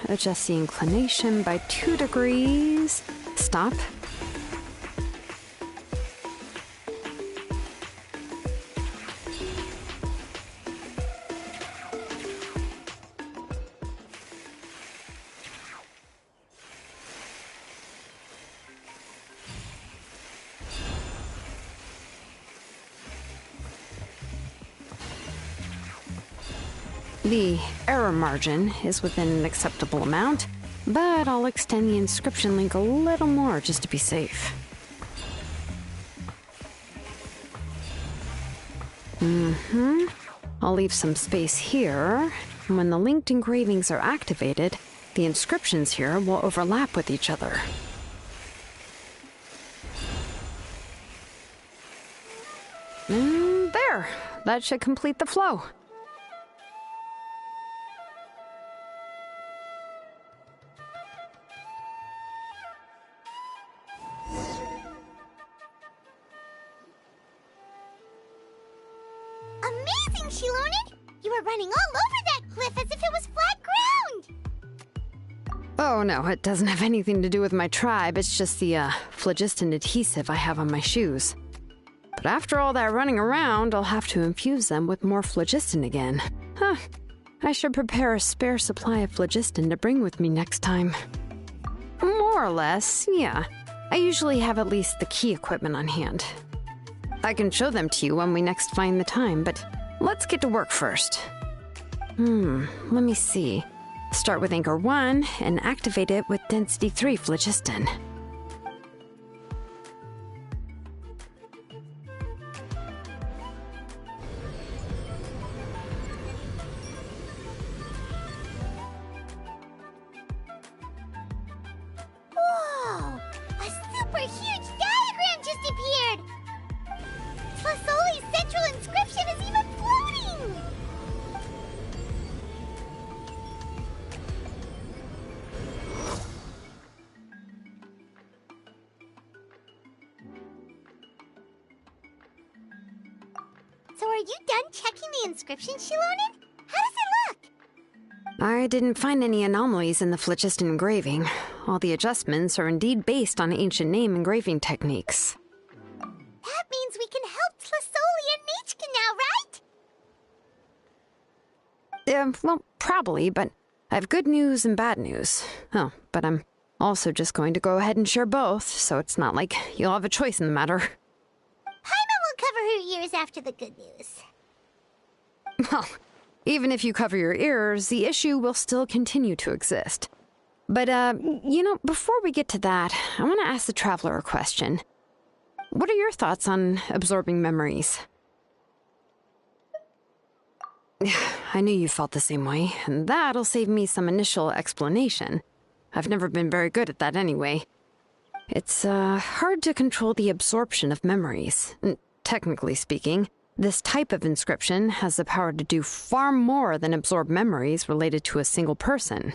Adjust the inclination by 2 degrees. Stop. The error margin is within an acceptable amount, but I'll extend the inscription link a little more just to be safe. I'll leave some space here. When the linked engravings are activated, the inscriptions here will overlap with each other. And there! That should complete the flow. Amazing, Shilonen! You were running all over that cliff as if it was flat ground! Oh no, it doesn't have anything to do with my tribe. It's just the, phlogiston adhesive I have on my shoes. But after all that running around, I'll have to infuse them with more phlogiston again. Huh. I should prepare a spare supply of phlogiston to bring with me next time. More or less, yeah. I usually have at least the key equipment on hand. I can show them to you when we next find the time, but let's get to work first. Let me see. Start with anchor 1 and activate it with density 3 phlogiston. Whoa! A super huge diagram just appeared! Tlasoli's central inscription is even floating! So are you done checking the inscription, Shilonen? How does it look? I didn't find any anomalies in the phlogiston engraving. All the adjustments are indeed based on ancient name engraving techniques. That means we can help Tlasoli and Nichka now, well, probably, but I have good news and bad news. Oh, but I'm also just going to go ahead and share both, so it's not like you'll have a choice in the matter. Paimon will cover her ears after the good news. Well, even if you cover your ears, the issue will still continue to exist. But, before we get to that, I want to ask the traveler a question. What are your thoughts on absorbing memories? I knew you felt the same way, and that'll save me some initial explanation. I've never been very good at that anyway. It's, hard to control the absorption of memories. Technically speaking, this type of inscription has the power to do far more than absorb memories related to a single person.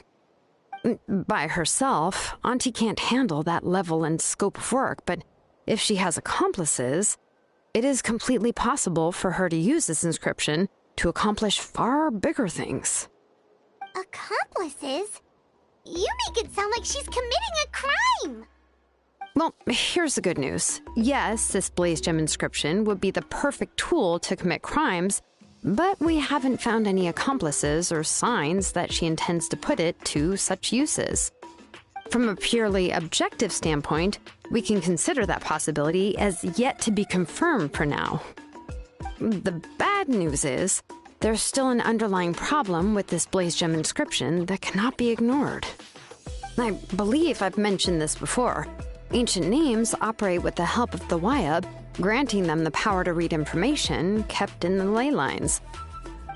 By herself, Auntie can't handle that level and scope of work, but if she has accomplices, it is completely possible for her to use this inscription to accomplish far bigger things. Accomplices? You make it sound like she's committing a crime! Well, here's the good news. Yes, this blaze gem inscription would be the perfect tool to commit crimes, but we haven't found any accomplices or signs that she intends to put it to such uses. From a purely objective standpoint, we can consider that possibility as yet to be confirmed for now. The bad news is, there's still an underlying problem with this blaze gem inscription that cannot be ignored. I believe I've mentioned this before. Ancient names operate with the help of the Wyab, granting them the power to read information kept in the ley lines.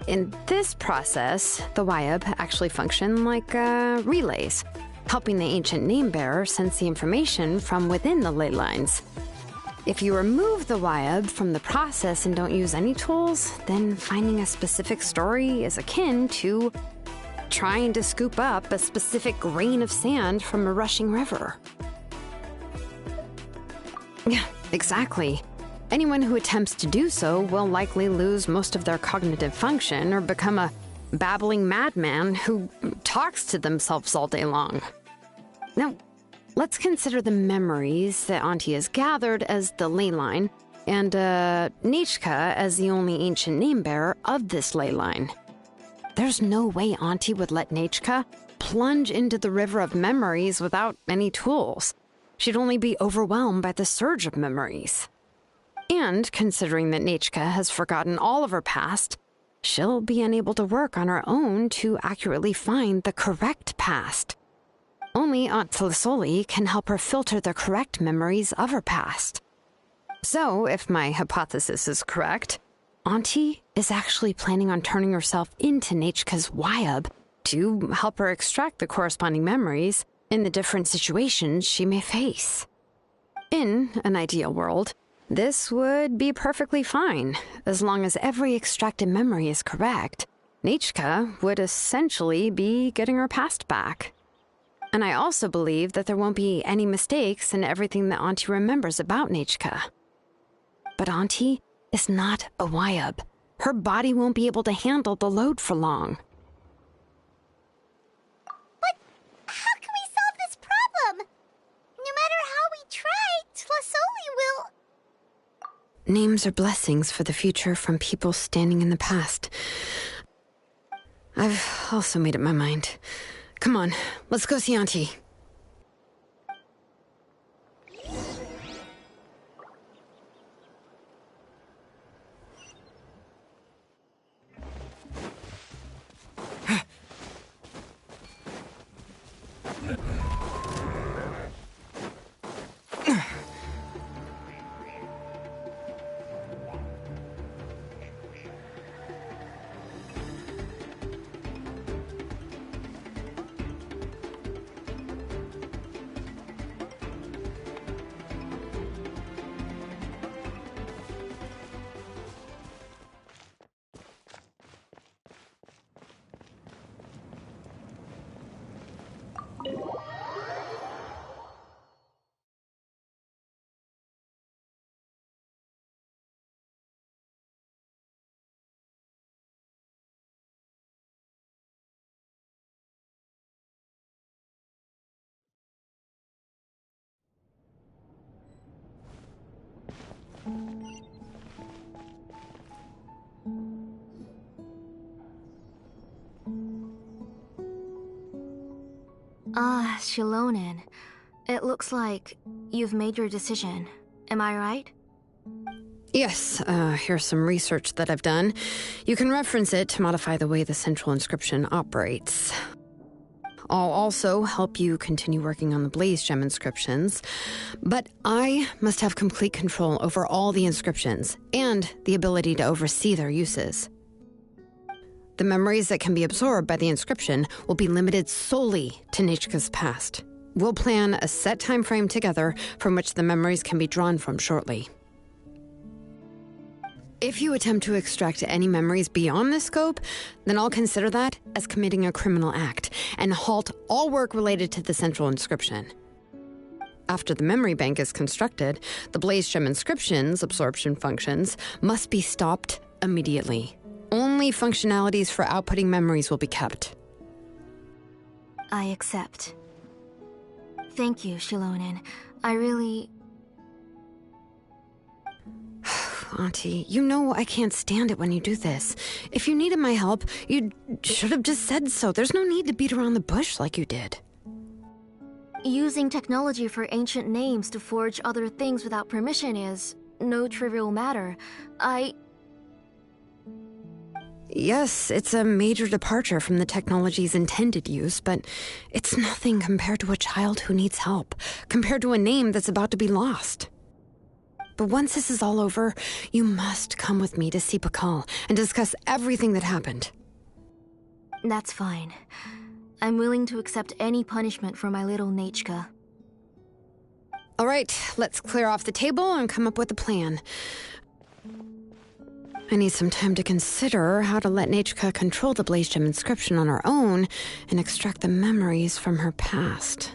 In this process, the Wyab actually function like relays, helping the ancient name bearer sense the information from within the ley lines. If you remove the Wyab from the process and don't use any tools, then finding a specific story is akin to trying to scoop up a specific grain of sand from a rushing river. Yeah, exactly. Anyone who attempts to do so will likely lose most of their cognitive function or become a babbling madman who talks to themselves all day long. Now, let's consider the memories that Auntie has gathered as the ley line, and Nechka as the only ancient name bearer of this ley line. There's no way Auntie would let Nechka plunge into the river of memories without any tools. She'd only be overwhelmed by the surge of memories. And considering that Nechka has forgotten all of her past, she'll be unable to work on her own to accurately find the correct past. Only Aunt Tlisoli can help her filter the correct memories of her past. So, if my hypothesis is correct, Auntie is actually planning on turning herself into Nechka's Wyab to help her extract the corresponding memories in the different situations she may face. In an ideal world, this would be perfectly fine. As long as every extracted memory is correct, Nechka would essentially be getting her past back. And I also believe that there won't be any mistakes in everything that Auntie remembers about Nechka. But Auntie is not a Wyab. Her body won't be able to handle the load for long. But how can we solve this problem? No matter how we try, Tlisoli will... Names are blessings for the future from people standing in the past. I've also made up my mind. Come on, let's go see Auntie. Ah, Shilonen. It looks like you've made your decision. Am I right? Yes, here's some research that I've done. You can reference it to modify the way the central inscription operates. I'll also help you continue working on the Blaze Gem inscriptions, but I must have complete control over all the inscriptions and the ability to oversee their uses. The memories that can be absorbed by the inscription will be limited solely to Nechka's past. We'll plan a set time frame together from which the memories can be drawn from shortly. If you attempt to extract any memories beyond this scope, then I'll consider that as committing a criminal act and halt all work related to the central inscription. After the memory bank is constructed, the Blaze Gem inscription's absorption functions must be stopped immediately. Only functionalities for outputting memories will be kept. I accept. Thank you, Shilonen. I really... Auntie, you know I can't stand it when you do this. If you needed my help, you should have just said so. There's no need to beat around the bush like you did. Using technology for ancient names to forge other things without permission is no trivial matter. Yes, it's a major departure from the technology's intended use, but it's nothing compared to a child who needs help, compared to a name that's about to be lost. But once this is all over, you must come with me to see Pakal and discuss everything that happened. That's fine. I'm willing to accept any punishment for my little Nechka. All right, let's clear off the table and come up with a plan. I need some time to consider how to let Nechka control the Blaze Gem inscription on her own and extract the memories from her past.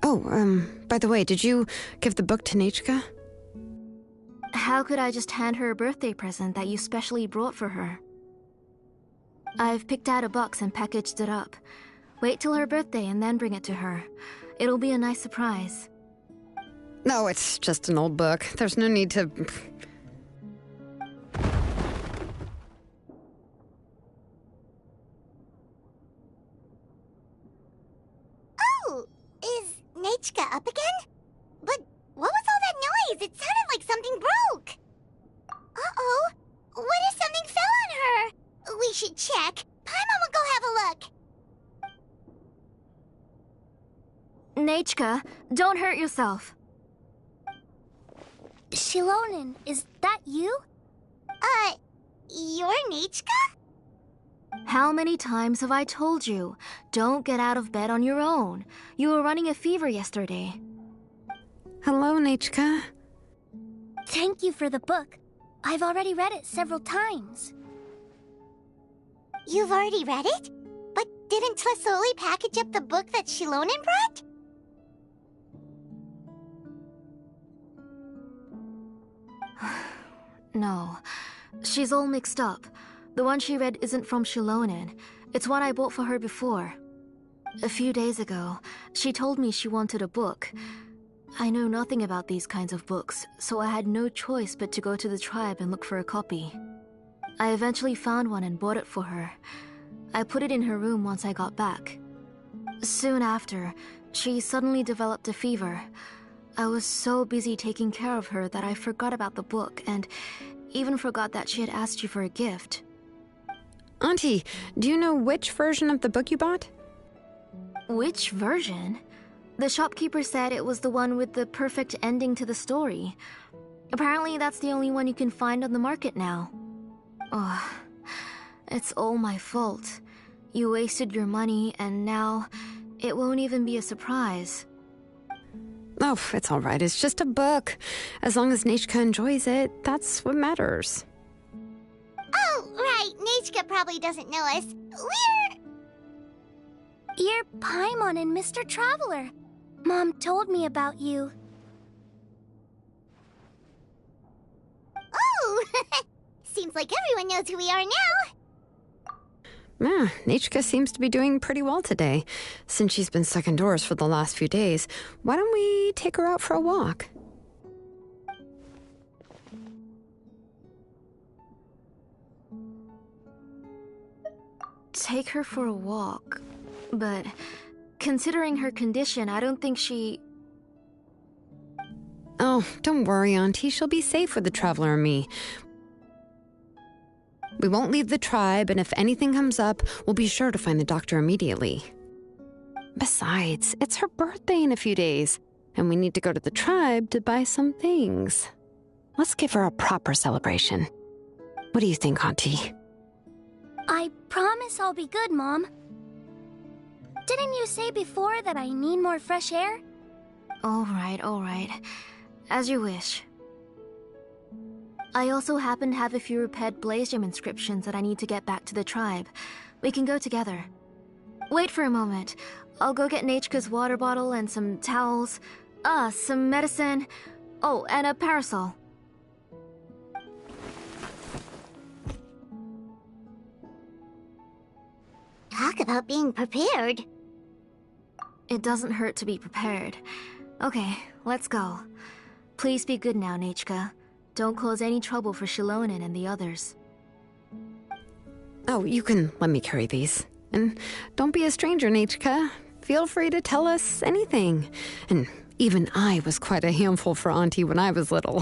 By the way, did you give the book to Nechka? How could I just hand her a birthday present that you specially brought for her? I've picked out a box and packaged it up. Wait till her birthday and then bring it to her. It'll be a nice surprise. No, it's just an old book. There's no need to... Oh! Is Nechka up again? But what was all that noise? It sounded like something broke. Uh-oh. What if something fell on her? We should check. Paimon will go have a look. Nechka, don't hurt yourself. Shilonen, is that you? You're Nechka? How many times have I told you? Don't get out of bed on your own. You were running a fever yesterday. Hello, Nechka. Thank you for the book. I've already read it several times. You've already read it? But didn't Tlasoli package up the book that Shilonen brought? No. She's all mixed up. The one she read isn't from Shilonen. It's one I bought for her before. A few days ago, she told me she wanted a book. I know nothing about these kinds of books, so I had no choice but to go to the tribe and look for a copy. I eventually found one and bought it for her. I put it in her room once I got back. Soon after, she suddenly developed a fever. I was so busy taking care of her that I forgot about the book and even forgot that she had asked you for a gift. Auntie, do you know which version of the book you bought? Which version? The shopkeeper said it was the one with the perfect ending to the story. Apparently that's the only one you can find on the market now. Oh, it's all my fault. You wasted your money and now it won't even be a surprise. Oh, it's all right. It's just a book. As long as Nechka enjoys it, that's what matters. Oh, right. Nechka probably doesn't know us. You're Paimon and Mr. Traveler. Mom told me about you. Oh! Seems like everyone knows who we are now. Nechka seems to be doing pretty well today. Since she's been stuck indoors for the last few days, why don't we take her out for a walk? Take her for a walk? But considering her condition, I don't think she... Oh, don't worry, Auntie. She'll be safe with the Traveler and me. We won't leave the tribe, and if anything comes up, we'll be sure to find the doctor immediately. Besides, it's her birthday in a few days, and we need to go to the tribe to buy some things. Let's give her a proper celebration. What do you think, Auntie? I promise I'll be good, Mom. Didn't you say before that I need more fresh air? All right. As you wish. I also happen to have a few repaired Blaze Gem inscriptions that I need to get back to the tribe. We can go together. Wait for a moment. I'll go get Nechka's water bottle and some towels. Some medicine. Oh, and a parasol. Talk about being prepared. It doesn't hurt to be prepared. Okay, let's go. Please be good now, Nechka. Don't cause any trouble for Shilonen and the others. Oh, you can let me carry these. And don't be a stranger, Nechka. Feel free to tell us anything. And even I was quite a handful for Auntie when I was little.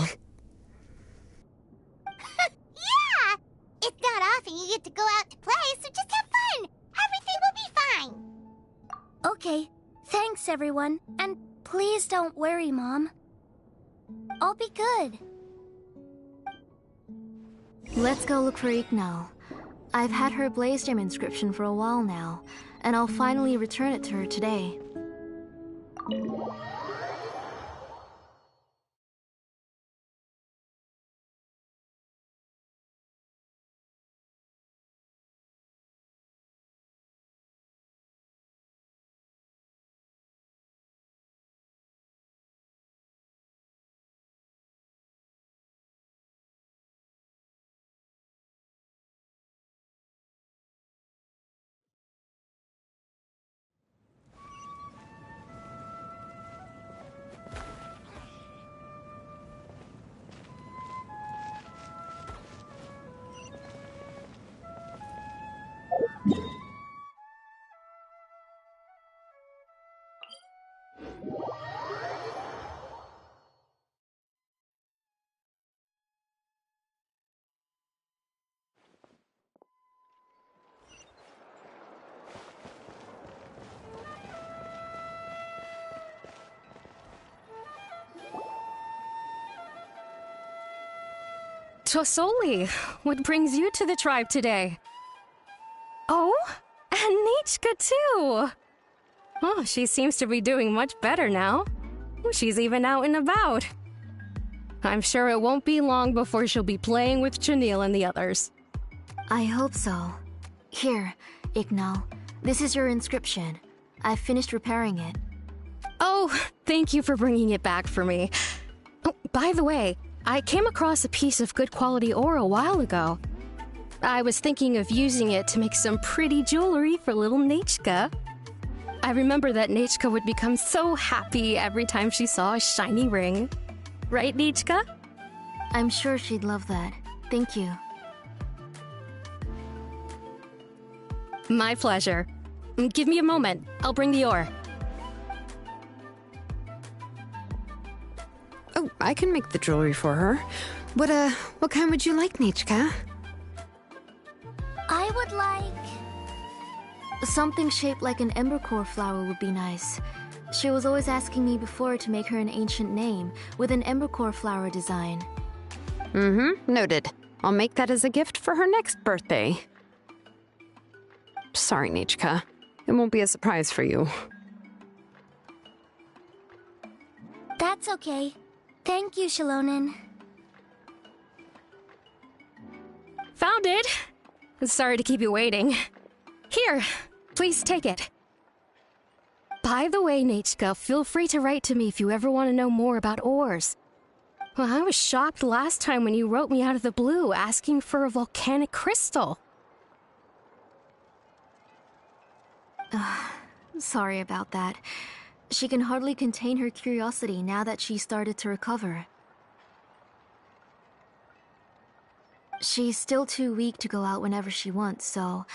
Yeah! It's not often you get to go out to play, so just have fun! Everything will be fine! Okay, thanks everyone. And please don't worry, Mom. I'll be good. Let's go look for Ignal. I've had her Blaze Gem inscription for a while now, and I'll finally return it to her today. Tosoli, what brings you to the tribe today? Oh, and Nechka too! Oh, she seems to be doing much better now. She's even out and about. I'm sure it won't be long before she'll be playing with Chanil and the others. I hope so. Here, Ignal. This is your inscription. I've finished repairing it. Oh, thank you for bringing it back for me. Oh, by the way, I came across a piece of good quality ore a while ago. I was thinking of using it to make some pretty jewelry for little Nechka. I remember that Nechka would become so happy every time she saw a shiny ring. Right, Nechka? I'm sure she'd love that. Thank you. My pleasure. Give me a moment. I'll bring the ore. Oh, I can make the jewelry for her. What kind would you like, Nechka? I would like... Something shaped like an embercore flower would be nice. She was always asking me before to make her an ancient name with an embercore flower design. Noted. I'll make that as a gift for her next birthday. Sorry, Nechka. It won't be a surprise for you. That's okay. Thank you, Shilonen. Found it! Sorry to keep you waiting. Here, please take it. By the way, Nechka, feel free to write to me if you ever want to know more about ores. Well, I was shocked last time when you wrote me out of the blue asking for a volcanic crystal. Sorry about that. She can hardly contain her curiosity now that she started to recover. She's still too weak to go out whenever she wants, so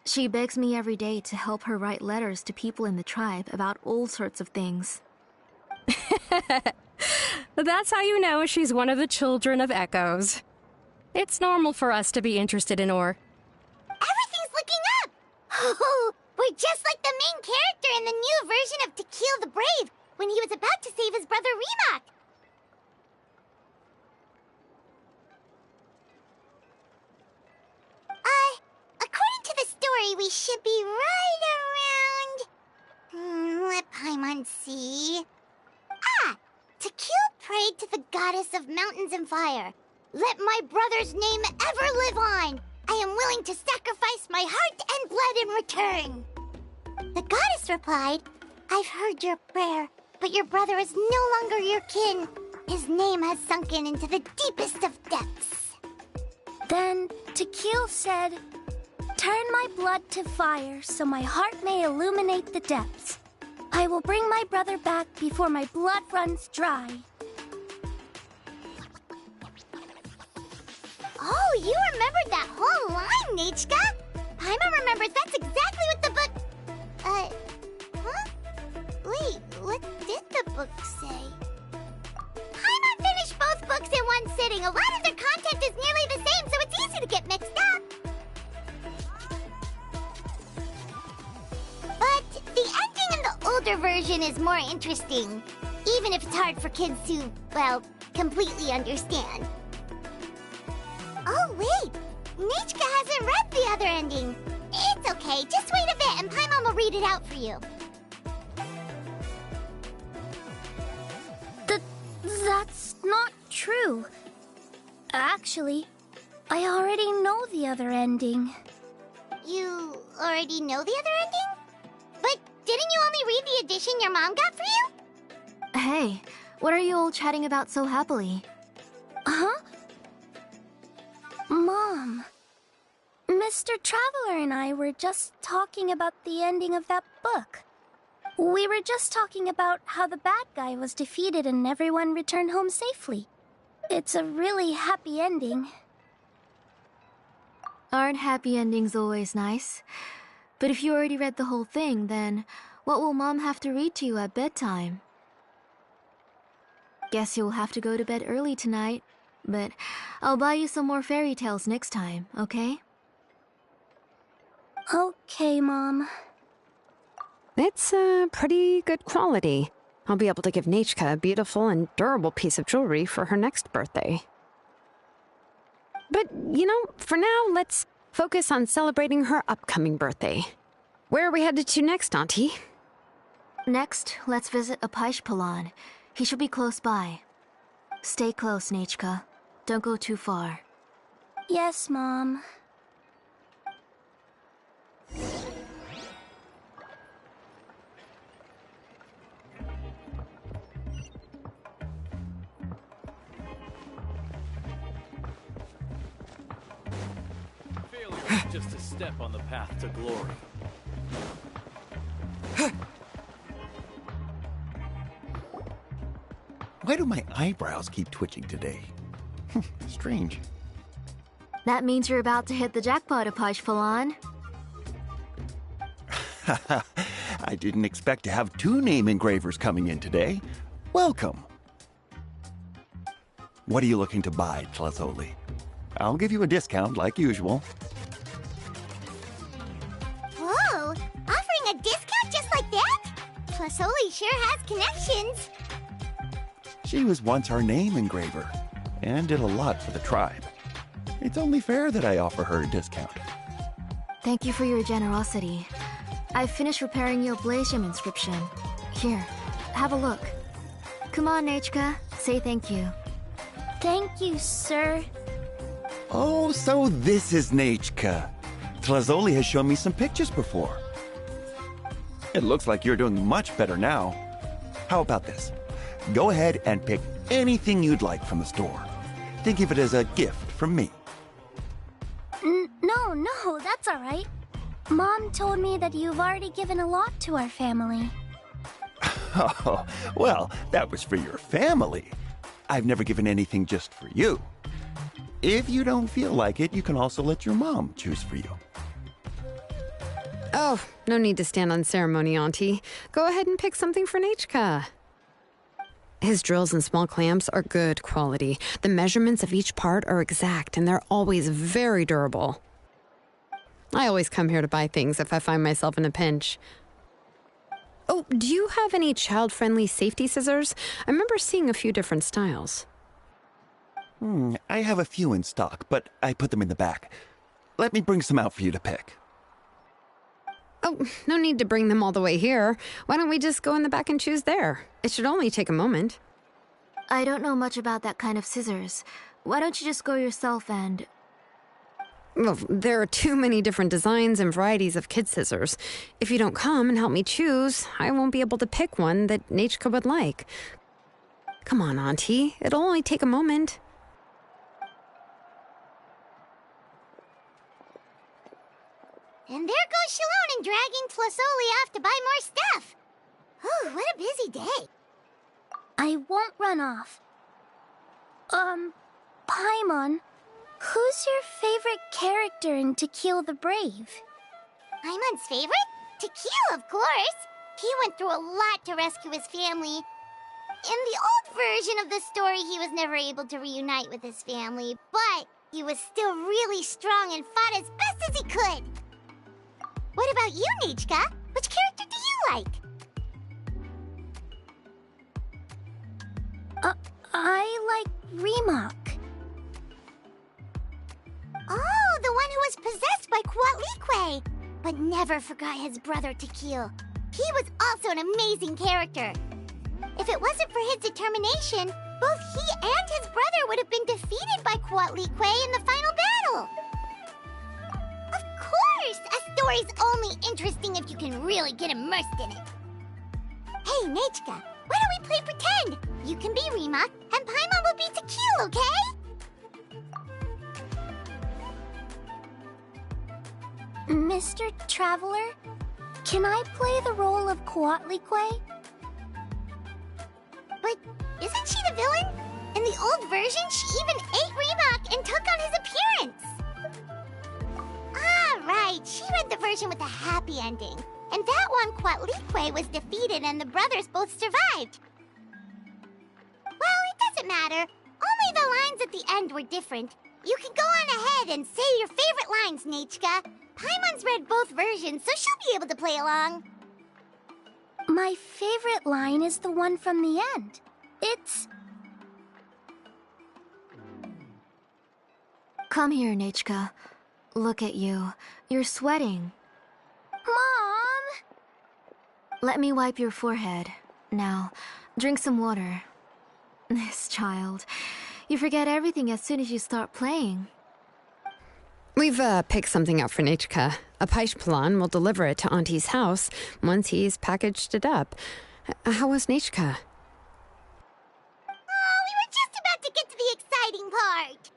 She begs me every day to help her write letters to people in the tribe about all sorts of things. That's how you know she's one of the children of echoes. It's normal for us to be interested in ore. Everything's looking up! Oh, we're just like the main character in the new version of To Kill the Brave, when he was about to save his brother Rimac. According to the story, we should be right around... let Paimon see... To kill prayed to the goddess of mountains and fire. Let my brother's name ever live on. I am willing to sacrifice my heart and blood in return. The goddess replied, I've heard your prayer, but your brother is no longer your kin. His name has sunken into the deepest of depths. Then Tequil said, turn my blood to fire so my heart may illuminate the depths. I will bring my brother back before my blood runs dry. Oh, you remembered that whole line, Nechka! Paimon remembers that's exactly what the book... huh? Wait, what did the book say? Paimon finished both books in one sitting. A lot of their content is nearly the same, so it's easy to get mixed up. But the ending in the older version is more interesting, even if it's hard for kids to, well, completely understand. Oh, wait! Nechka hasn't read the other ending. It's okay, just wait a bit and Paimon will read it out for you. That's not true. Actually, I already know the other ending. You already know the other ending? But didn't you only read the edition your mom got for you? Hey, what are you all chatting about so happily? Huh? Mom, Mr. Traveler and I were just talking about the ending of that book. We were just talking about how the bad guy was defeated and everyone returned home safely. It's a really happy ending. Aren't happy endings always nice? But if you already read the whole thing, then what will Mom have to read to you at bedtime? Guess you'll have to go to bed early tonight. But I'll buy you some more fairy tales next time, okay? Okay, Mom. It's pretty good quality. I'll be able to give Nechka a beautiful and durable piece of jewelry for her next birthday. But, you know, for now, let's focus on celebrating her upcoming birthday. Where are we headed to next, Auntie? Next, let's visit Apishpalan. He should be close by. Stay close, Nechka. Don't go too far. Yes, Mom. Failure is just a step on the path to glory. Why do my eyebrows keep twitching today? Strange. That means you're about to hit the jackpot, Apishpalan. I didn't expect to have 2 name engravers coming in today. Welcome. What are you looking to buy, Tlazoli? I'll give you a discount like usual. Whoa! Offering a discount just like that? Tlazoli sure has connections. She was once our name engraver and did a lot for the tribe. It's only fair that I offer her a discount. Thank you for your generosity. I've finished repairing your blaze gem inscription. Here, have a look. Come on, Nechka. Say thank you. Thank you, sir. Oh, so this is Nechka. Tlazoli has shown me some pictures before. It looks like you're doing much better now. How about this? Go ahead and pick anything you'd like from the store. Think of it as a gift from me. No, that's all right. Mom told me that you've already given a lot to our family. Oh, well, that was for your family. I've never given anything just for you. If you don't feel like it, you can also let your mom choose for you. Oh, no need to stand on ceremony, Auntie. Go ahead and pick something for Nechka. His drills and small clamps are good quality. The measurements of each part are exact, and they're always very durable. I always come here to buy things if I find myself in a pinch. Oh, do you have any child-friendly safety scissors? I remember seeing a few different styles. I have a few in stock, but I put them in the back. Let me bring some out for you to pick. Oh, no need to bring them all the way here. Why don't we just go in the back and choose there? It should only take a moment. I don't know much about that kind of scissors. Why don't you just go yourself and... Well, there are too many different designs and varieties of kid scissors. If you don't come and help me choose, I won't be able to pick one that Nechka would like. Come on, Auntie. It'll only take a moment. And there goes Shilonen dragging Tlasoli off to buy more stuff. Oh, what a busy day. I won't run off. Paimon, who's your favorite character in To Kill the Brave? Paimon's favorite? To Kill, of course. He went through a lot to rescue his family. In the old version of the story, he was never able to reunite with his family, but he was still really strong and fought as best as he could. What about you, Nechka? Which character do you like? I like Remak. Oh, the one who was possessed by Quatlique, but never forgot his brother Tequil. He was also an amazing character. If it wasn't for his determination, both he and his brother would have been defeated by Quatlique in the final battle. Of course! A story's only interesting if you can really get immersed in it. Hey, Nechka, why don't we play pretend? You can be Remak, and Paimon will be Tequil, okay? Mr. Traveler, can I play the role of Quatlique? But isn't she the villain? In the old version, she even ate Remak and took on his appearance. Ah, right. She read the version with a happy ending. And that one, Quatlique was defeated and the brothers both survived. Well, it doesn't matter. Only the lines at the end were different. You can go on ahead and say your favorite lines, Nechka. Paimon's read both versions, so she'll be able to play along. My favorite line is the one from the end. It's... Come here, Nechka. Look at you. You're sweating. Mom! Let me wipe your forehead. Now, drink some water. This child. You forget everything as soon as you start playing. We've picked something out for Nechka. A Paishpalan will deliver it to Auntie's house once he's packaged it up. How was Nechka? Oh, we were just about to get to the exciting part.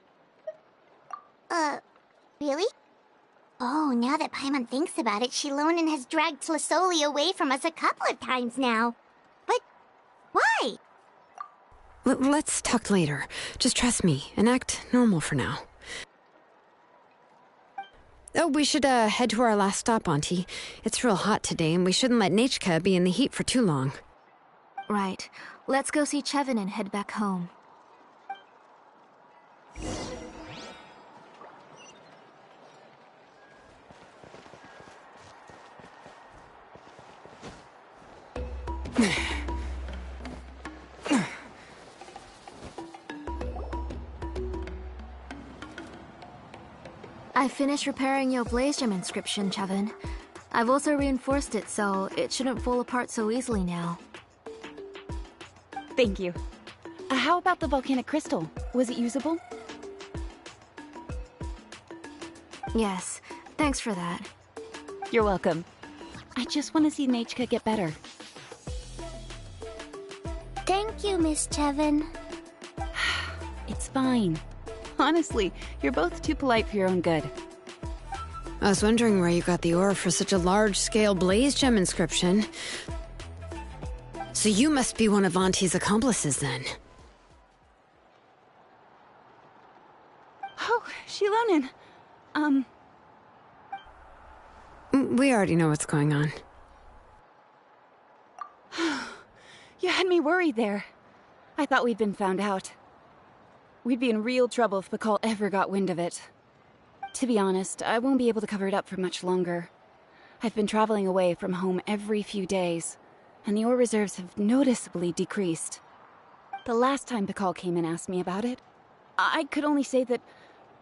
Really? Oh, now that Paimon thinks about it, Shilonen has dragged Tlasoli away from us a couple of times now. But why? Let's talk later. Just trust me and act normal for now. Oh, we should head to our last stop, Auntie. It's real hot today, and we shouldn't let Nechka be in the heat for too long. Right. Let's go see Chevin and head back home. I finished repairing your blaze gem inscription, Chevin. I've also reinforced it so it shouldn't fall apart so easily now. Thank you. How about the volcanic crystal? Was it usable? Yes, thanks for that. You're welcome. I just want to see Nechka get better. Thank you, Miss Chevin. It's fine. Honestly, you're both too polite for your own good. I was wondering where you got the ore for such a large-scale blaze gem inscription. So you must be one of Auntie's accomplices, then. Oh, Shilonen. We already know what's going on. You had me worried there. I thought we'd been found out. We'd be in real trouble if Pakal ever got wind of it. To be honest, I won't be able to cover it up for much longer. I've been traveling away from home every few days, and the ore reserves have noticeably decreased. The last time Pakal came and asked me about it, I could only say that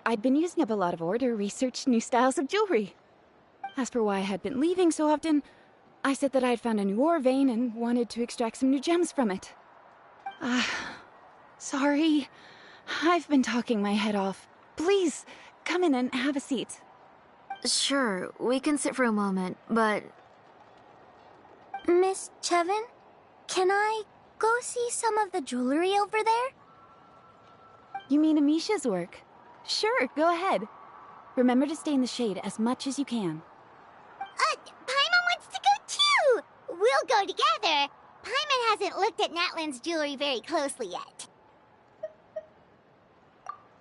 I'd been using up a lot of ore to research new styles of jewelry. As for why I had been leaving so often, I said that I had found a new ore vein and wanted to extract some new gems from it. Sorry. I've been talking my head off. Please, come in and have a seat. Sure, we can sit for a moment, but... Miss Chevin, can I go see some of the jewelry over there? You mean Amisha's work? Sure, go ahead. Remember to stay in the shade as much as you can. Paimon wants to go too! We'll go together. Paimon hasn't looked at Natlan's jewelry very closely yet.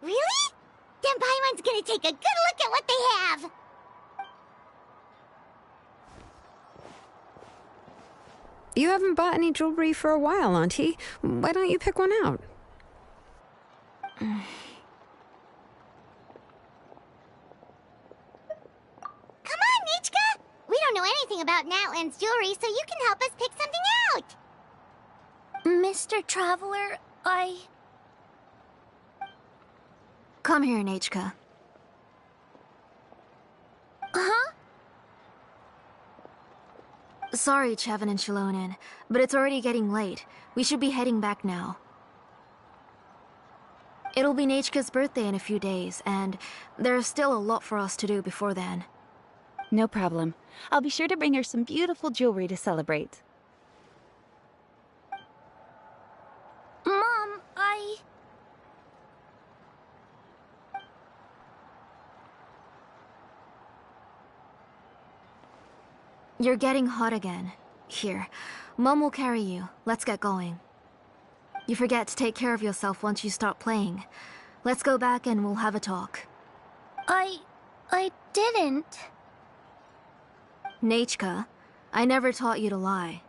Really? Then Paimon's gonna take a good look at what they have! You haven't bought any jewelry for a while, Auntie. Why don't you pick one out? Come on, Nichka! We don't know anything about Natlan's jewelry, so you can help us pick something out! Mr. Traveler, Come here, Nachka. Huh? Sorry, Chevin and Shilonen, but it's already getting late. We should be heading back now. It'll be Nachka's birthday in a few days, and there's still a lot for us to do before then. No problem. I'll be sure to bring her some beautiful jewelry to celebrate. Mom, You're getting hot again. Here, Mom will carry you. Let's get going. You forget to take care of yourself once you start playing. Let's go back and we'll have a talk. I didn't. Nachka, I never taught you to lie.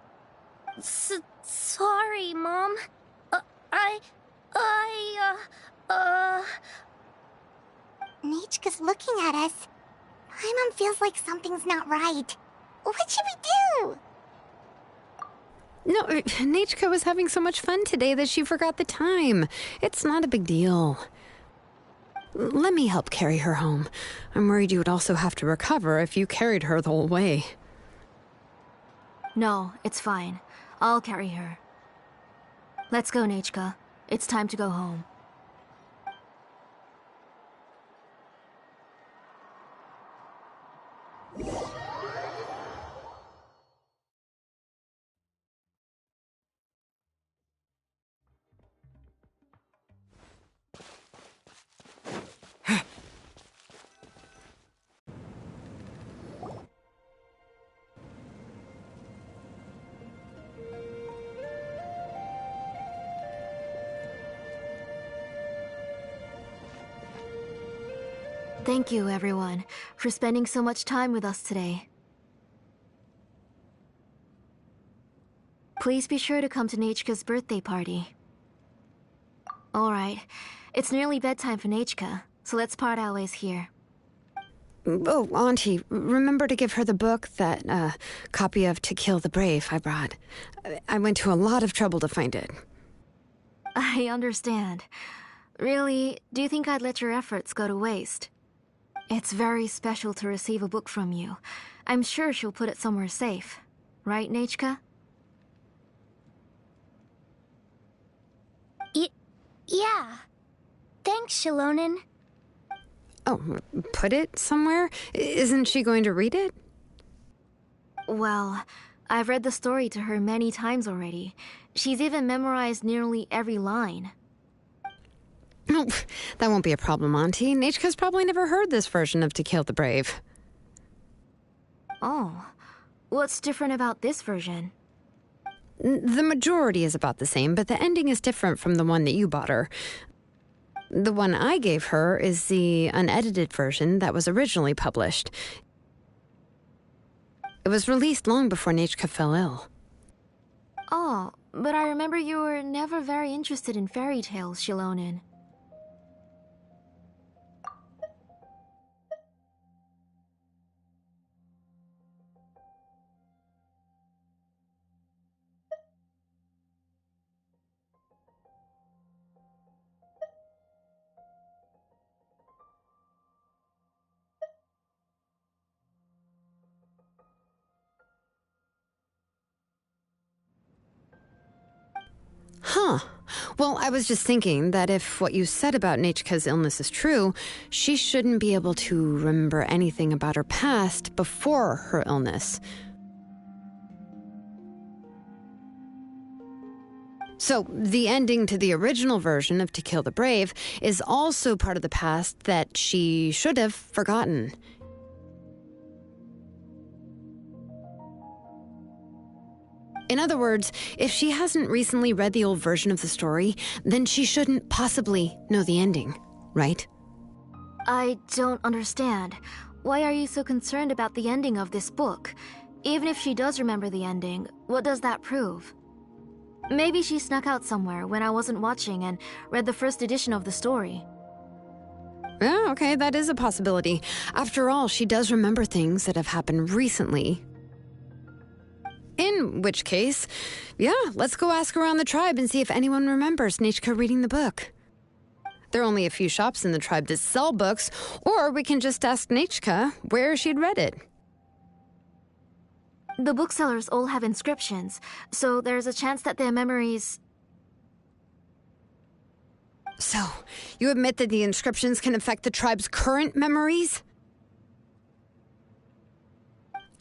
Sorry, Mom. Nichka's looking at us. Paimon feels like something's not right. What should we do? No, Nachka was having so much fun today that she forgot the time. It's not a big deal. Let me help carry her home. I'm worried you would also have to recover if you carried her the whole way. No, it's fine. I'll carry her. Let's go, Nachka. It's time to go home. Thank you, everyone, for spending so much time with us today. Please be sure to come to Nachka's birthday party. Alright, it's nearly bedtime for Nachka, so let's part our ways here. Oh, Auntie, remember to give her the book, that copy of To Kill the Brave I brought. I went to a lot of trouble to find it. I understand. Really, do you think I'd let your efforts go to waste? It's very special to receive a book from you. I'm sure she'll put it somewhere safe. Right, Nachka? Yeah. Thanks, Shilonen. Oh, put it somewhere? Isn't she going to read it? Well, I've read the story to her many times already. She's even memorized nearly every line. Oh, that won't be a problem, Auntie. Nachka's probably never heard this version of To Kill the Brave. Oh, what's different about this version? The majority is about the same, but the ending is different from the one that you bought her. The one I gave her is the unedited version that was originally published. It was released long before Nechka fell ill. Oh, but I remember you were never very interested in fairy tales, Shilonin. Huh. Well, I was just thinking that if what you said about Nechka's illness is true, she shouldn't be able to remember anything about her past before her illness. So, the ending to the original version of To Kill the Brave is also part of the past that she should have forgotten. In other words, if she hasn't recently read the old version of the story, then she shouldn't possibly know the ending, right? I don't understand. Why are you so concerned about the ending of this book? Even if she does remember the ending, what does that prove? Maybe she snuck out somewhere when I wasn't watching and read the first edition of the story. Yeah, okay, that is a possibility. After all, she does remember things that have happened recently. In which case, yeah, let's go ask around the tribe and see if anyone remembers Nechka reading the book. There are only a few shops in the tribe that sell books, or we can just ask Nechka where she'd read it. The booksellers all have inscriptions, so there's a chance that their memories... So, you admit that the inscriptions can affect the tribe's current memories?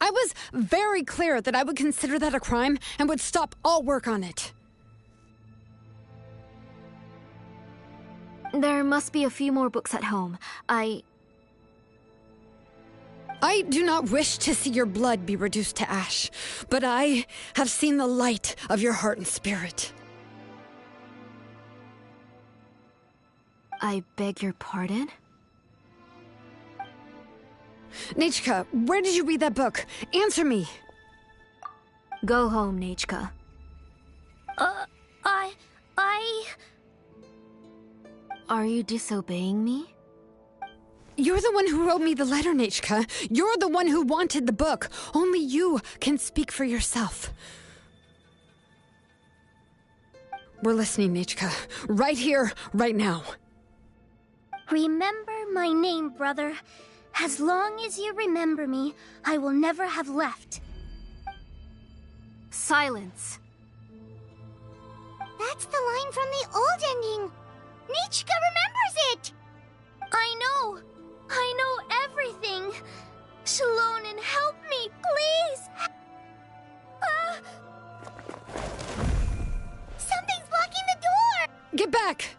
I was very clear that I would consider that a crime and would stop all work on it. There must be a few more books at home. I do not wish to see your blood be reduced to ash, but I have seen the light of your heart and spirit. I beg your pardon? Nechka, where did you read that book? Answer me. Go home, Nechka. Are you disobeying me? You're the one who wrote me the letter, Nechka. You're the one who wanted the book. Only you can speak for yourself. We're listening, Nechka. Right here, right now. Remember my name, brother. As long as you remember me, I will never have left. Silence. That's the line from the old ending. Nechka remembers it. I know everything. Shilonin, help me, please. Something's blocking the door. Get back!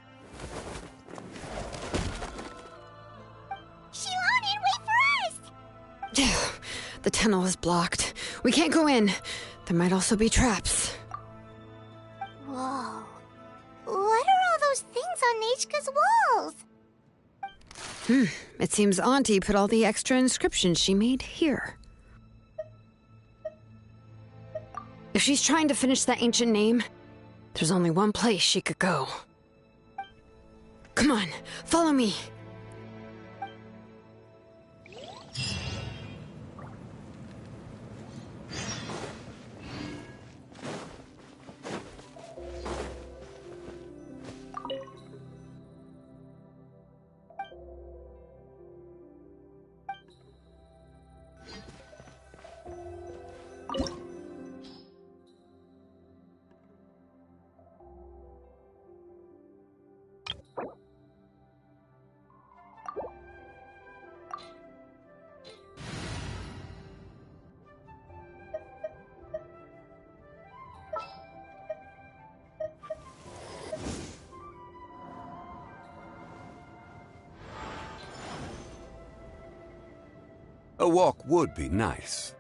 Shilonin, wait for us. The tunnel is blocked. We can't go in. There might also be traps. Whoa. What are all those things on Nechka's walls? It seems Auntie put all the extra inscriptions she made here. If she's trying to finish that ancient name, there's only one place she could go. Come on, follow me. A walk would be nice.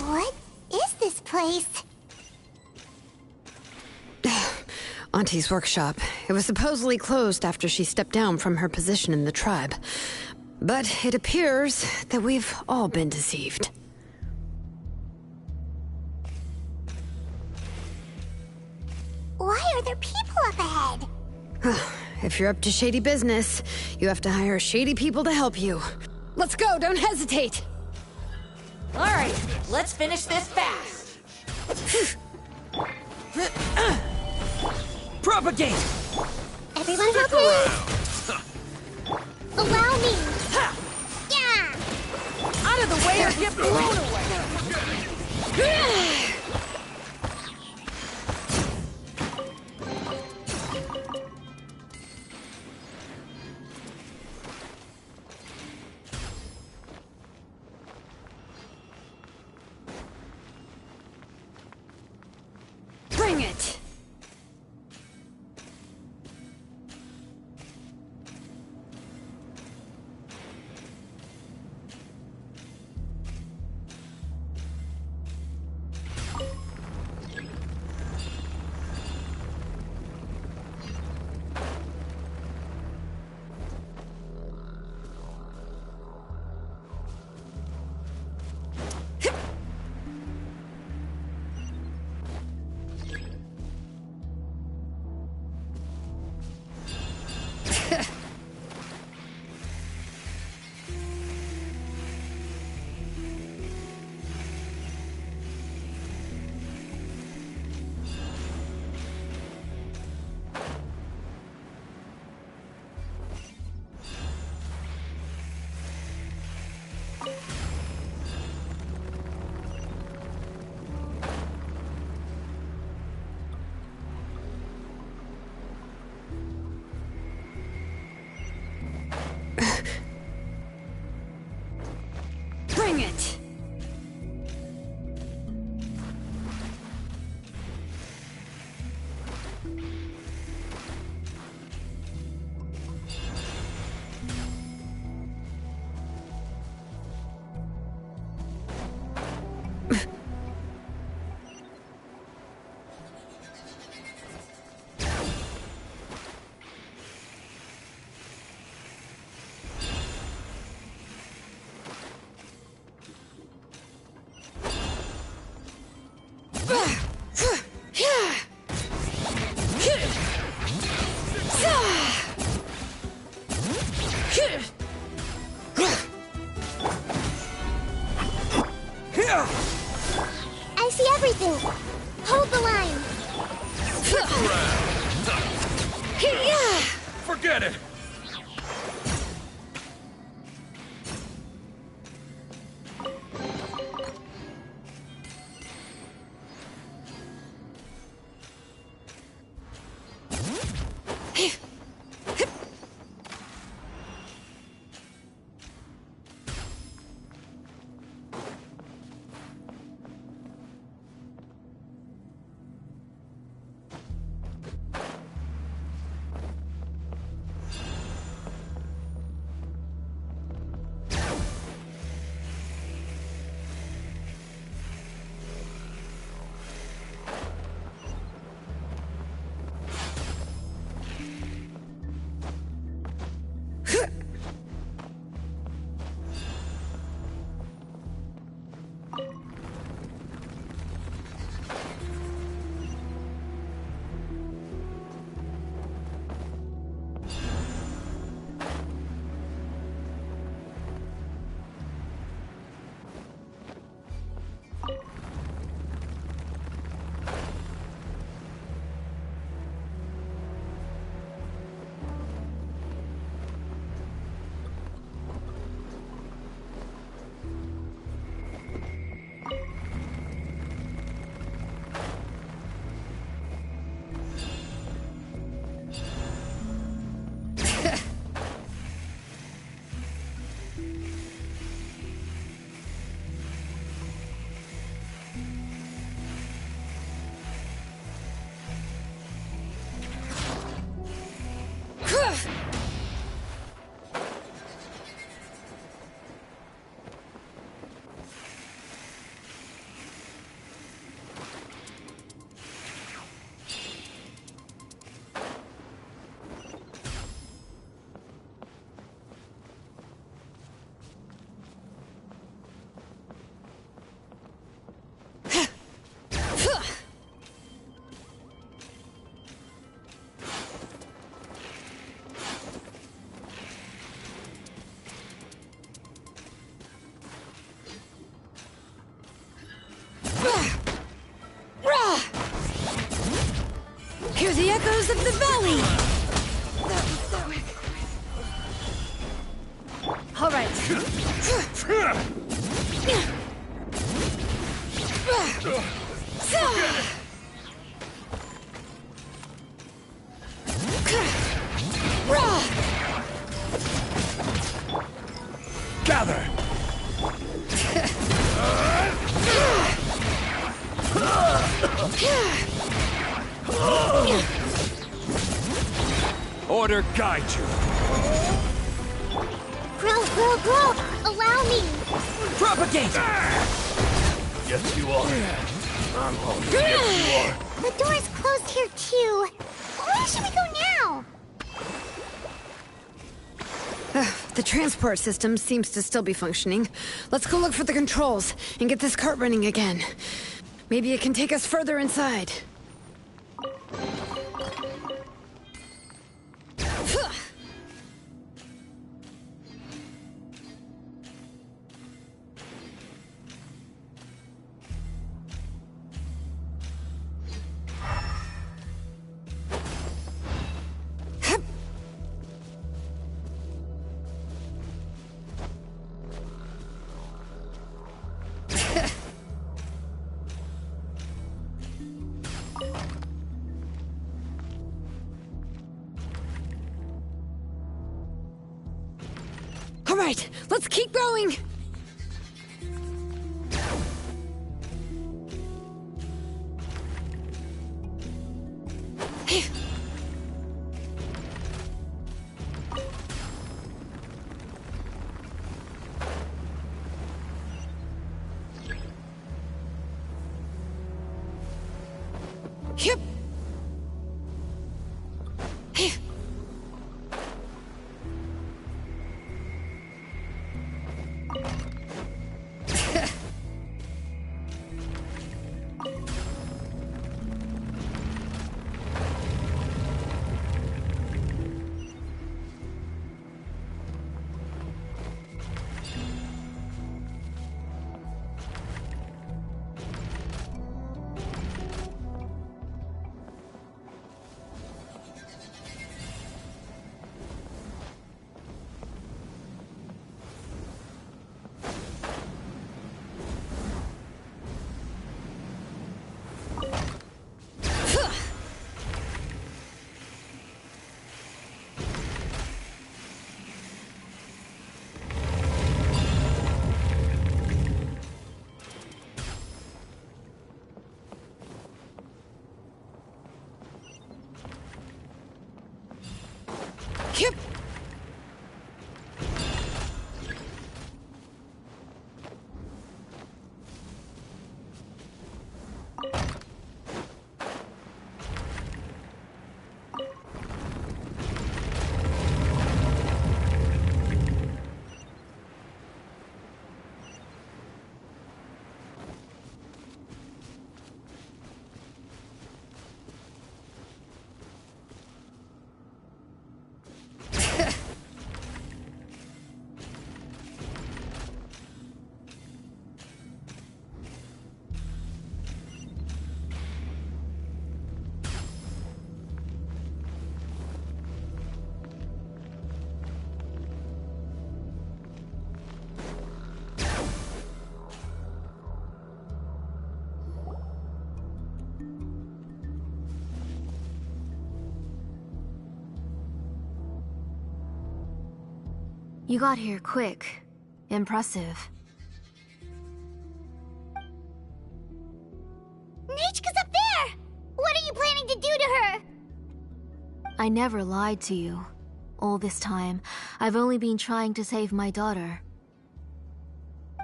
What is this place? Auntie's workshop. It was supposedly closed after she stepped down from her position in the tribe. But it appears that we've all been deceived. Why are there people up ahead? If you're up to shady business, you have to hire shady people to help you. Let's go, don't hesitate! Alright, let's finish this fast. Propagate! Everyone help me! Allow me! Yeah! Out of the way or get blown away! Bring it! Bring it! I see everything! Hold the line! Forget it! echoes of the valley! All right. Gather! Order guide you. Grow! Allow me! Propagate! Yes, you are. I'm hungry. Yes, you are. The door's closed here too. Where should we go now? The transport system seems to still be functioning. Let's go look for the controls and get this cart running again. Maybe it can take us further inside. All right, let's keep going! Yep. Yep. You got here quick. Impressive. Nechka's up there! What are you planning to do to her? I never lied to you. All this time, I've only been trying to save my daughter.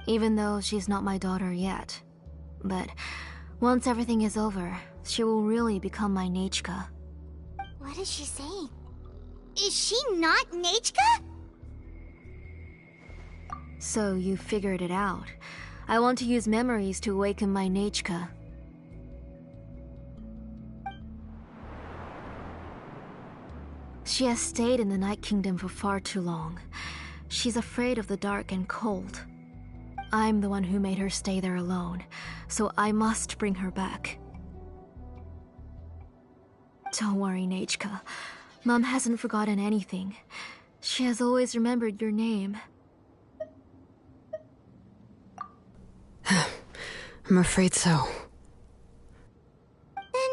Even though she's not my daughter yet. But once everything is over, she will really become my Nechka. What is she saying? Is she not Nechka? So you figured it out. I want to use memories to awaken my Nechka. She has stayed in the Night Kingdom for far too long. She's afraid of the dark and cold. I'm the one who made her stay there alone, so I must bring her back. Don't worry, Nechka. Mom hasn't forgotten anything. She has always remembered your name. I'm afraid so. Then,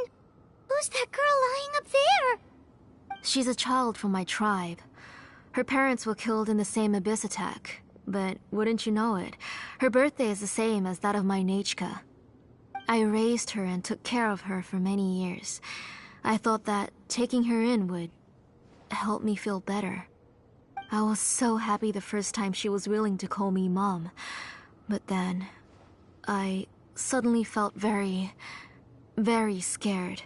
who's that girl lying up there? She's a child from my tribe. Her parents were killed in the same abyss attack. But wouldn't you know it, her birthday is the same as that of my Nechka. I raised her and took care of her for many years. I thought that taking her in would help me feel better. I was so happy the first time she was willing to call me Mom. But then, I suddenly felt very, very scared.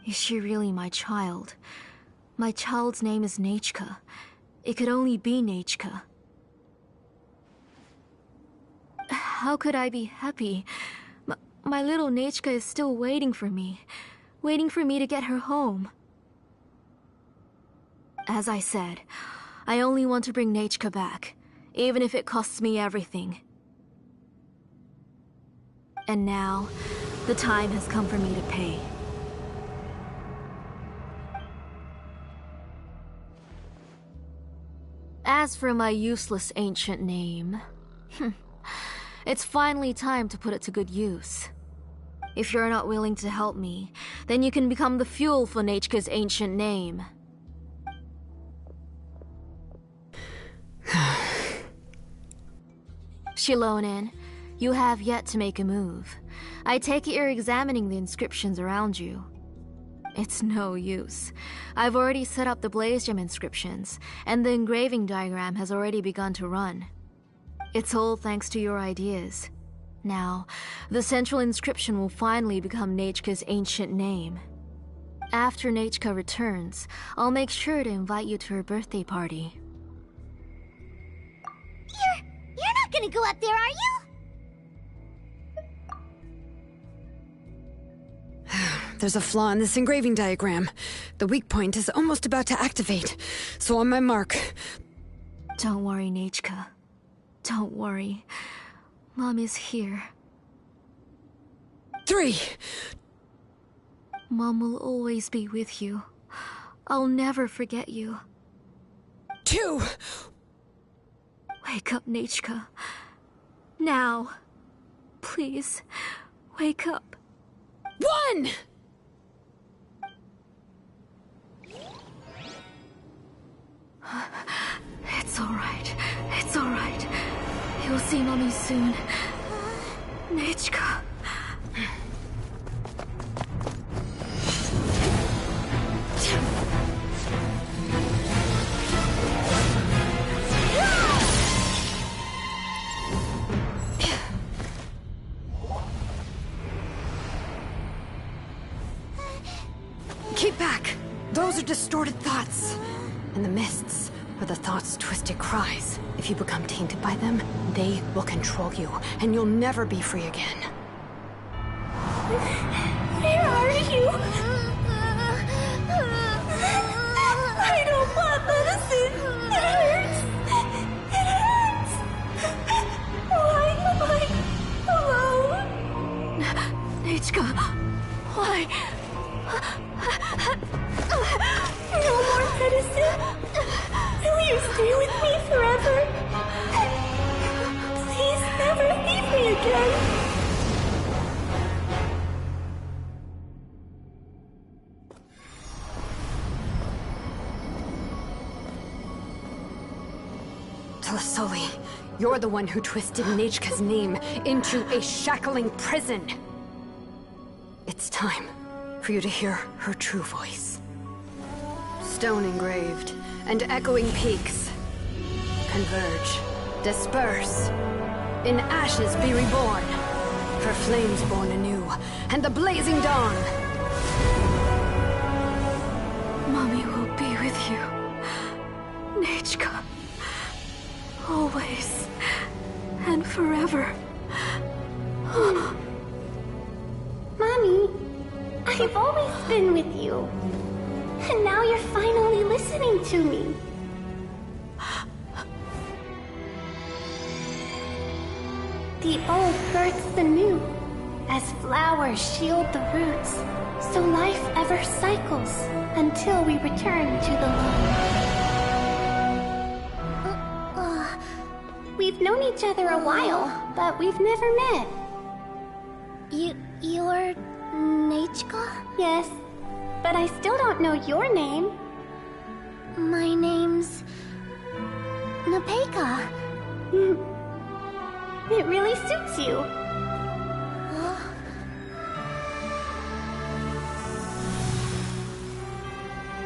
Is she really my child? My child's name is Nechka. It could only be Nechka. How could I be happy? My little Nechka is still waiting for me to get her home. As I said, I only want to bring Nechka back, even if it costs me everything. And now, the time has come for me to pay. As for my useless ancient name, it's finally time to put it to good use. If you're not willing to help me, then you can become the fuel for Nechka's ancient name. Shilonin, you have yet to make a move. I take it you're examining the inscriptions around you. It's no use. I've already set up the blaze gem inscriptions, and the engraving diagram has already begun to run. It's all thanks to your ideas. Now, the central inscription will finally become Nechka's ancient name. After Nechka returns, I'll make sure to invite you to her birthday party. You're not gonna go up there, are you? There's a flaw in this engraving diagram. The weak point is almost about to activate. So on my mark. Don't worry, Nechka. Don't worry. Mom is here. 3. Mom will always be with you. I'll never forget you. 2. Wake up, Nechka. Now. Please, wake up. 1! It's alright. It's alright. You'll see Mommy soon. Nechka. Keep back! Those are distorted thoughts. And the mists are the thoughts' twisted cries. If you become tainted by them, they will control you, and you'll never be free again. Where are you? I don't want medicine. It hurts. It hurts. Why am I alone? Nechka, why? No more medicine. Will you stay with me forever? Please never leave me again. Tlasoli, you're the one who twisted Nechka's name into a shackling prison. It's time for you to hear her true voice. Stone engraved and echoing peaks converge, disperse, in ashes be reborn, for flames born anew, and the blazing dawn. Mommy will be with you, Nechka, always and forever. Mommy, I've always been with you. And now you're finally listening to me. The old births the new. as flowers shield the roots, so life ever cycles until we return to the loam. We've known each other a while, but we've never met. You're Nechka? Yes, but I still don't know your name. My name's Nepeka. It really suits you.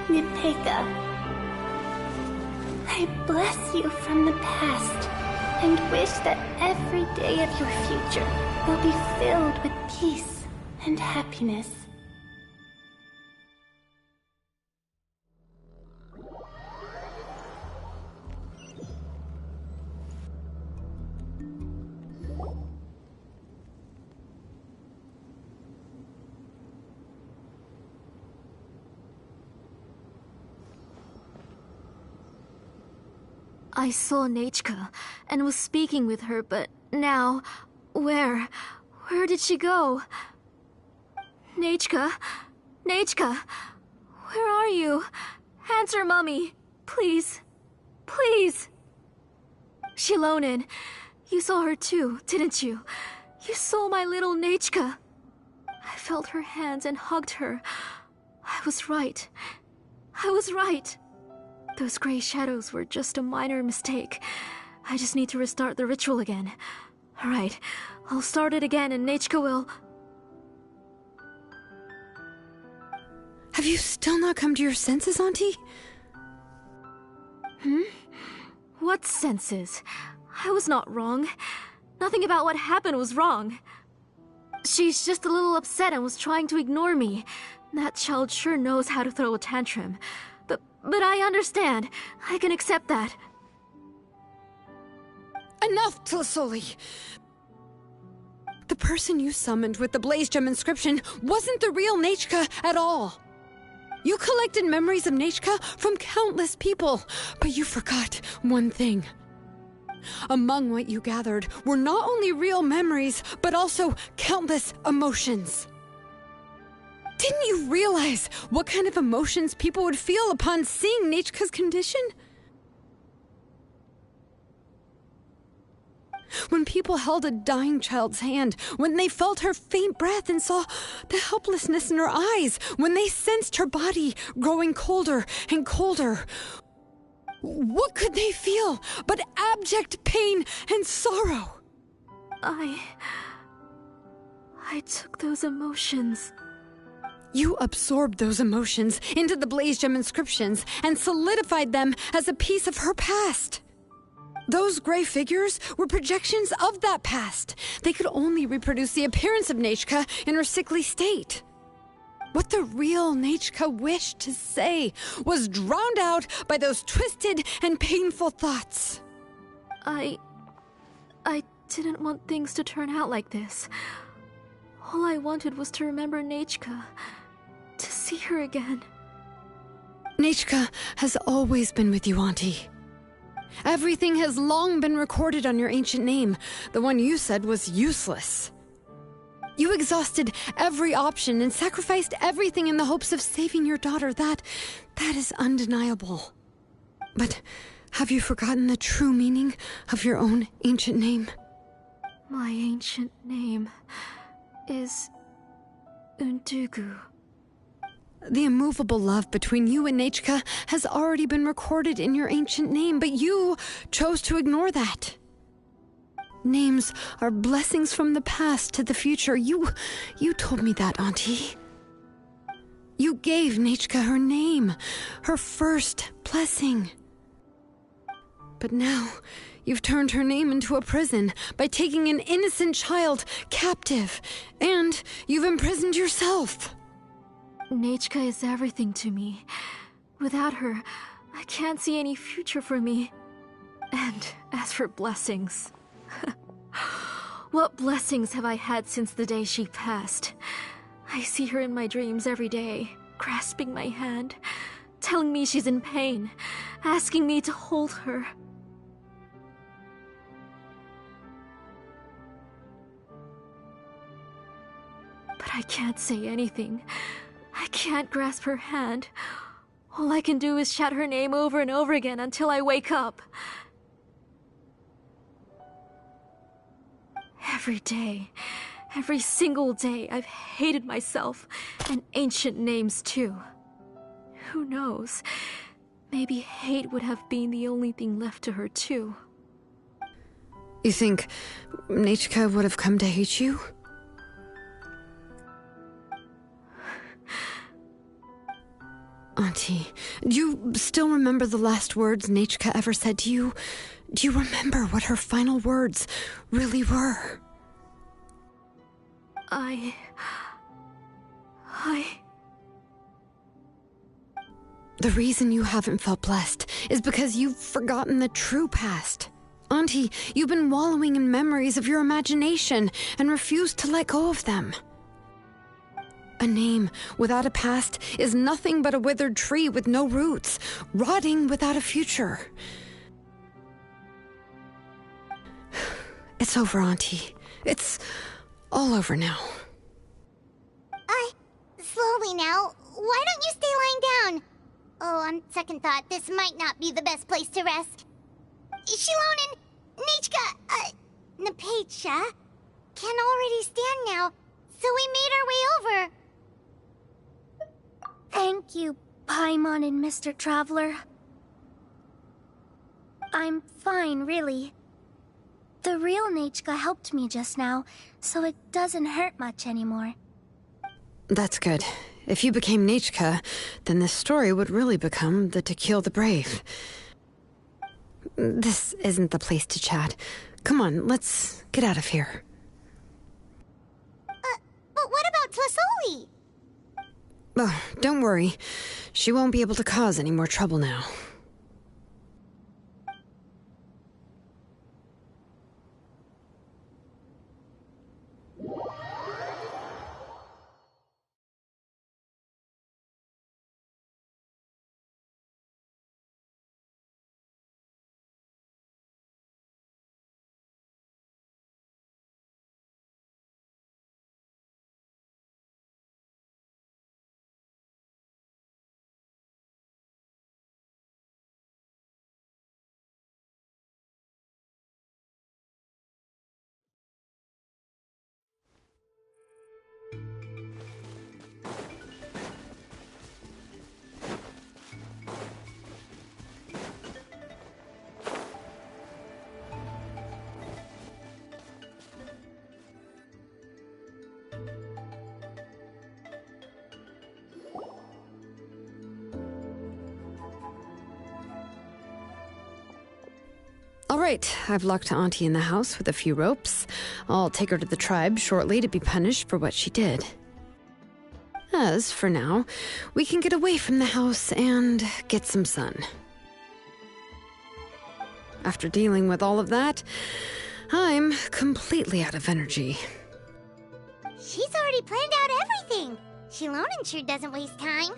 Nepeka, I bless you from the past and wish that every day of your future will be filled with peace and happiness. I saw Nechka and was speaking with her, but now, where did she go? Nechka? Nechka? Where are you? Answer, Mummy. Please. Please. Shilonen, you saw her too, didn't you? You saw my little Nechka. I felt her hands and hugged her. I was right. I was right. Those gray shadows were just a minor mistake. I just need to restart the ritual again. Alright, I'll start it again and Nechka will... Have you still not come to your senses, Auntie? What senses? I was not wrong. Nothing about what happened was wrong. She's just a little upset and was trying to ignore me. That child sure knows how to throw a tantrum. But I understand. I can accept that. Enough, Tlasoli! The person you summoned with the Blaze Gem inscription wasn't the real Nechka at all. You collected memories of Nechka from countless people, but you forgot one thing. Among what you gathered were not only real memories, but also countless emotions. Didn't you realize what kind of emotions people would feel upon seeing Nechka's condition? When people held a dying child's hand, when they felt her faint breath and saw the helplessness in her eyes, when they sensed her body growing colder and colder, what could they feel but abject pain and sorrow? I took those emotions. You absorbed those emotions into the Blaze Gem inscriptions and solidified them as a piece of her past. Those gray figures were projections of that past. They could only reproduce the appearance of Nechka in her sickly state. What the real Nechka wished to say was drowned out by those twisted and painful thoughts. I didn't want things to turn out like this. All I wanted was to remember Nechka, to see her again. Nechka has always been with you, Auntie. Everything has long been recorded on your ancient name, the one you said was useless. You exhausted every option and sacrificed everything in the hopes of saving your daughter. That is undeniable. But have you forgotten the true meaning of your own ancient name? My ancient name is Undugu. The immovable love between you and Nechka has already been recorded in your ancient name, but you chose to ignore that. Names are blessings from the past to the future. You told me that, Auntie. You gave Nechka her name, her first blessing. But now, you've turned her name into a prison by taking an innocent child captive, and you've imprisoned yourself. Nechka is everything to me. Without her, I can't see any future for me. And as for blessings... What blessings have I had since the day she passed? I see her in my dreams every day, grasping my hand, telling me she's in pain, asking me to hold her. But I can't say anything. I can't grasp her hand. All I can do is shout her name over and over again until I wake up. Every day, every single day, I've hated myself, and ancient names too. Who knows? Maybe hate would have been the only thing left to her too. You think Nechka would have come to hate you? Auntie, do you still remember the last words Nechka ever said to you? Do you remember what her final words really were? The reason you haven't felt blessed is because you've forgotten the true past. Auntie, you've been wallowing in memories of your imagination and refused to let go of them. A name without a past is nothing but a withered tree with no roots, rotting without a future. It's over, Auntie. It's all over now. Slowly now. Why don't you stay lying down? Oh, on second thought, this might not be the best place to rest. Shilonen, Nechka, Napecha can already stand now, so we made our way over. Thank you, Paimon and Mr. Traveler. I'm fine, really. The real Nechka helped me just now, so it doesn't hurt much anymore. That's good. If you became Nechka, then this story would really become the To Kill the Brave. This isn't the place to chat. Come on, let's get out of here. But what about Tlasoli? Oh, don't worry. She won't be able to cause any more trouble now. All right, I've locked Auntie in the house with a few ropes. I'll take her to the tribe shortly to be punished for what she did. As for now, we can get away from the house and get some sun. After dealing with all of that, I'm completely out of energy. She's already planned out everything. Shilonen sure doesn't waste time.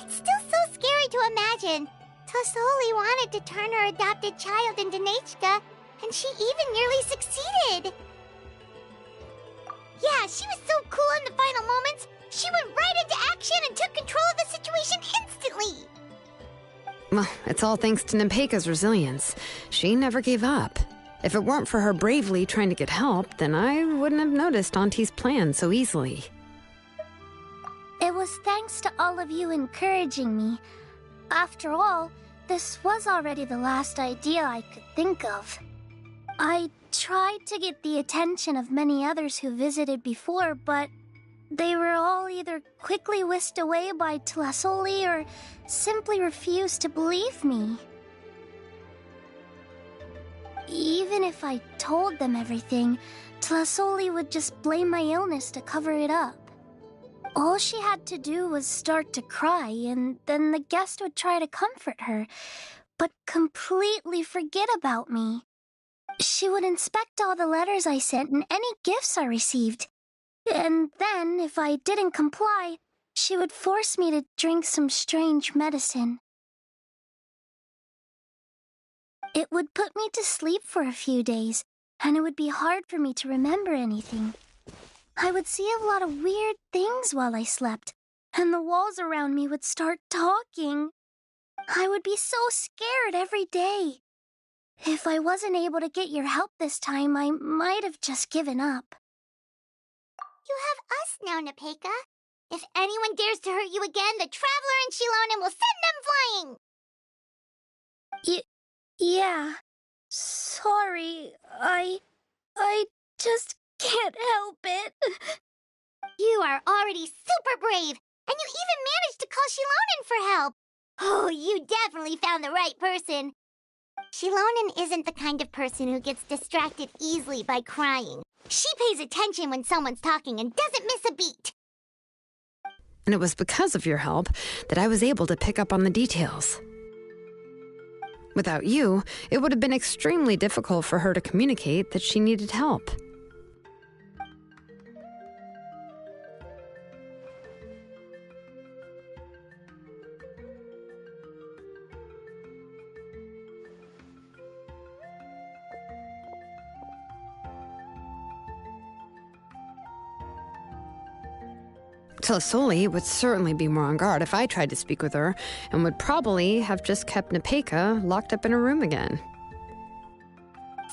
It's still so scary to imagine. Tlasoli wanted to turn her adopted child into Nechka, and she even nearly succeeded. Yeah, she was so cool in the final moments. She went right into action and took control of the situation instantly. Well, it's all thanks to Napecha's resilience. She never gave up. If it weren't for her bravely trying to get help, then I wouldn't have noticed Auntie's plan so easily. It was thanks to all of you encouraging me. After all, this was already the last idea I could think of. I tried to get the attention of many others who visited before, but they were all either quickly whisked away by Tlasoli or simply refused to believe me. Even if I told them everything, Tlasoli would just blame my illness to cover it up. All she had to do was start to cry, and then the guest would try to comfort her, but completely forget about me. She would inspect all the letters I sent and any gifts I received. And then, if I didn't comply, she would force me to drink some strange medicine. It would put me to sleep for a few days, and it would be hard for me to remember anything. I would see a lot of weird things while I slept, and the walls around me would start talking. I would be so scared every day. If I wasn't able to get your help this time, I might have just given up. You have us now, Nepeka. If anyone dares to hurt you again, the Traveler and Shilonen will send them flying! Yeah. Sorry, I just can't help it. You are already super brave, and you even managed to call Shilonen for help. Oh, you definitely found the right person. Shilonen isn't the kind of person who gets distracted easily by crying. She pays attention when someone's talking and doesn't miss a beat. And it was because of your help that I was able to pick up on the details. Without you, it would have been extremely difficult for her to communicate that she needed help. Tlasoli would certainly be more on guard if I tried to speak with her, and would probably have just kept Nepeka locked up in her room again.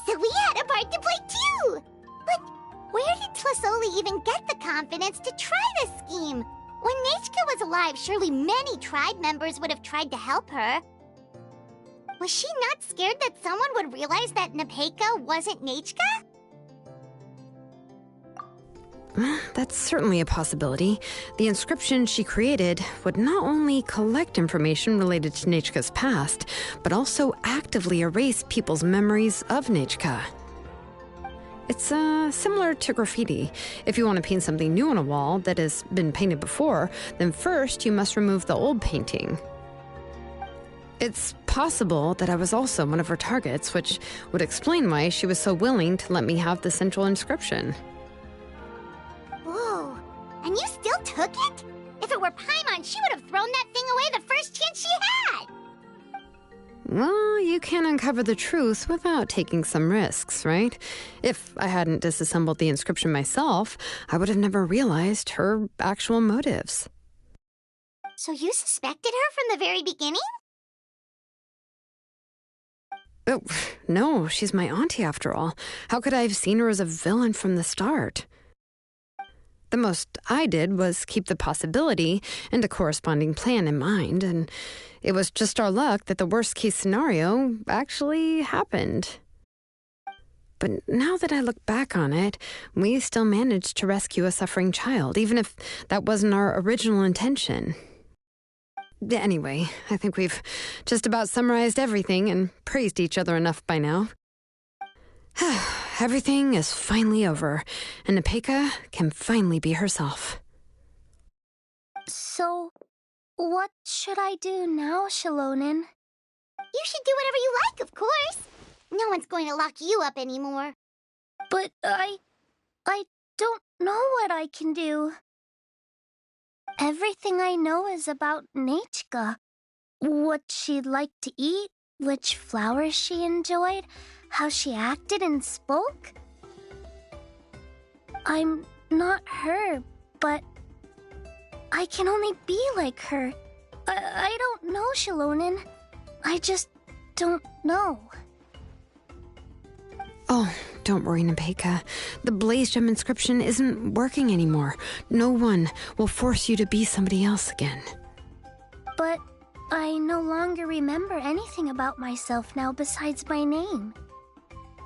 So we had a part to play too! But where did Tlasoli even get the confidence to try this scheme? When Nechka was alive, surely many tribe members would have tried to help her. Was she not scared that someone would realize that Nepeka wasn't Nechka? That's certainly a possibility. The inscription she created would not only collect information related to Nechka's past, but also actively erase people's memories of Nechka. It's similar to graffiti. If you want to paint something new on a wall that has been painted before, then first you must remove the old painting. It's possible that I was also one of her targets, which would explain why she was so willing to let me have the central inscription. Whoa, and you still took it? If it were Paimon, she would have thrown that thing away the first chance she had! Well, you can't uncover the truth without taking some risks, right? If I hadn't disassembled the inscription myself, I would have never realized her actual motives. So you suspected her from the very beginning? Oh, no, she's my auntie after all. How could I have seen her as a villain from the start? The most I did was keep the possibility and a corresponding plan in mind, and it was just our luck that the worst-case scenario actually happened. But now that I look back on it, we still managed to rescue a suffering child, even if that wasn't our original intention. Anyway, I think we've just about summarized everything and praised each other enough by now. Everything is finally over, and Nepeka can finally be herself. So, what should I do now, Shilonen? You should do whatever you like, of course. No one's going to lock you up anymore. But I don't know what I can do. Everything I know is about Nechka. What she liked to eat, which flowers she enjoyed, how she acted and spoke. I'm not her, but I can only be like her. I don't know, Shilonen. I just don't know. Oh, don't worry, Nepeka. The Blaze Gem inscription isn't working anymore. No one will force you to be somebody else again. But I no longer remember anything about myself now besides my name.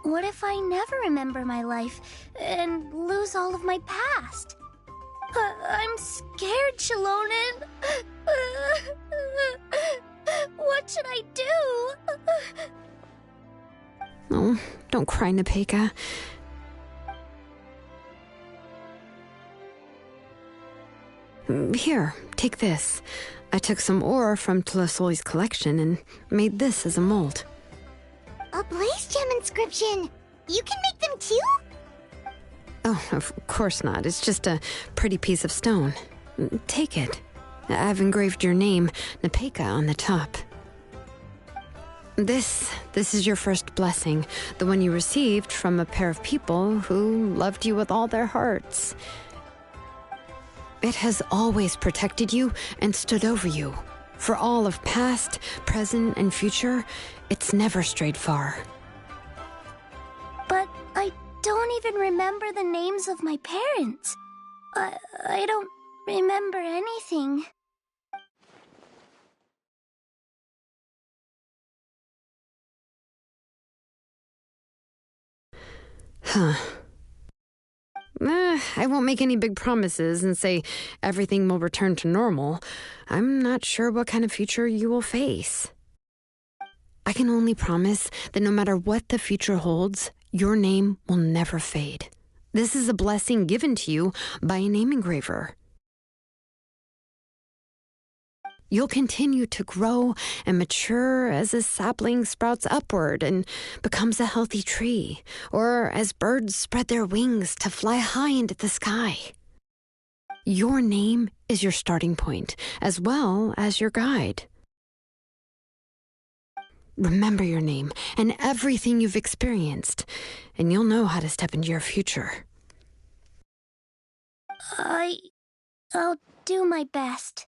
What if I never remember my life and lose all of my past? I'm scared, Shilonen. What should I do? Oh, don't cry, Nepeka. Here, take this. I took some ore from Tlasoli's collection and made this as a mold. A Blaze Gem inscription! You can make them too? Oh, of course not. It's just a pretty piece of stone. Take it. I've engraved your name, Nepeka, on the top. This is your first blessing, the one you received from a pair of people who loved you with all their hearts. It has always protected you and stood over you. For all of past, present, and future, it's never strayed far. But I don't even remember the names of my parents. I don't remember anything. Huh. I won't make any big promises and say everything will return to normal. I'm not sure what kind of future you will face. I can only promise that no matter what the future holds, your name will never fade. This is a blessing given to you by a name engraver. You'll continue to grow and mature as a sapling sprouts upward and becomes a healthy tree, or as birds spread their wings to fly high into the sky. Your name is your starting point, as well as your guide. Remember your name and everything you've experienced, and you'll know how to step into your future. I'll do my best.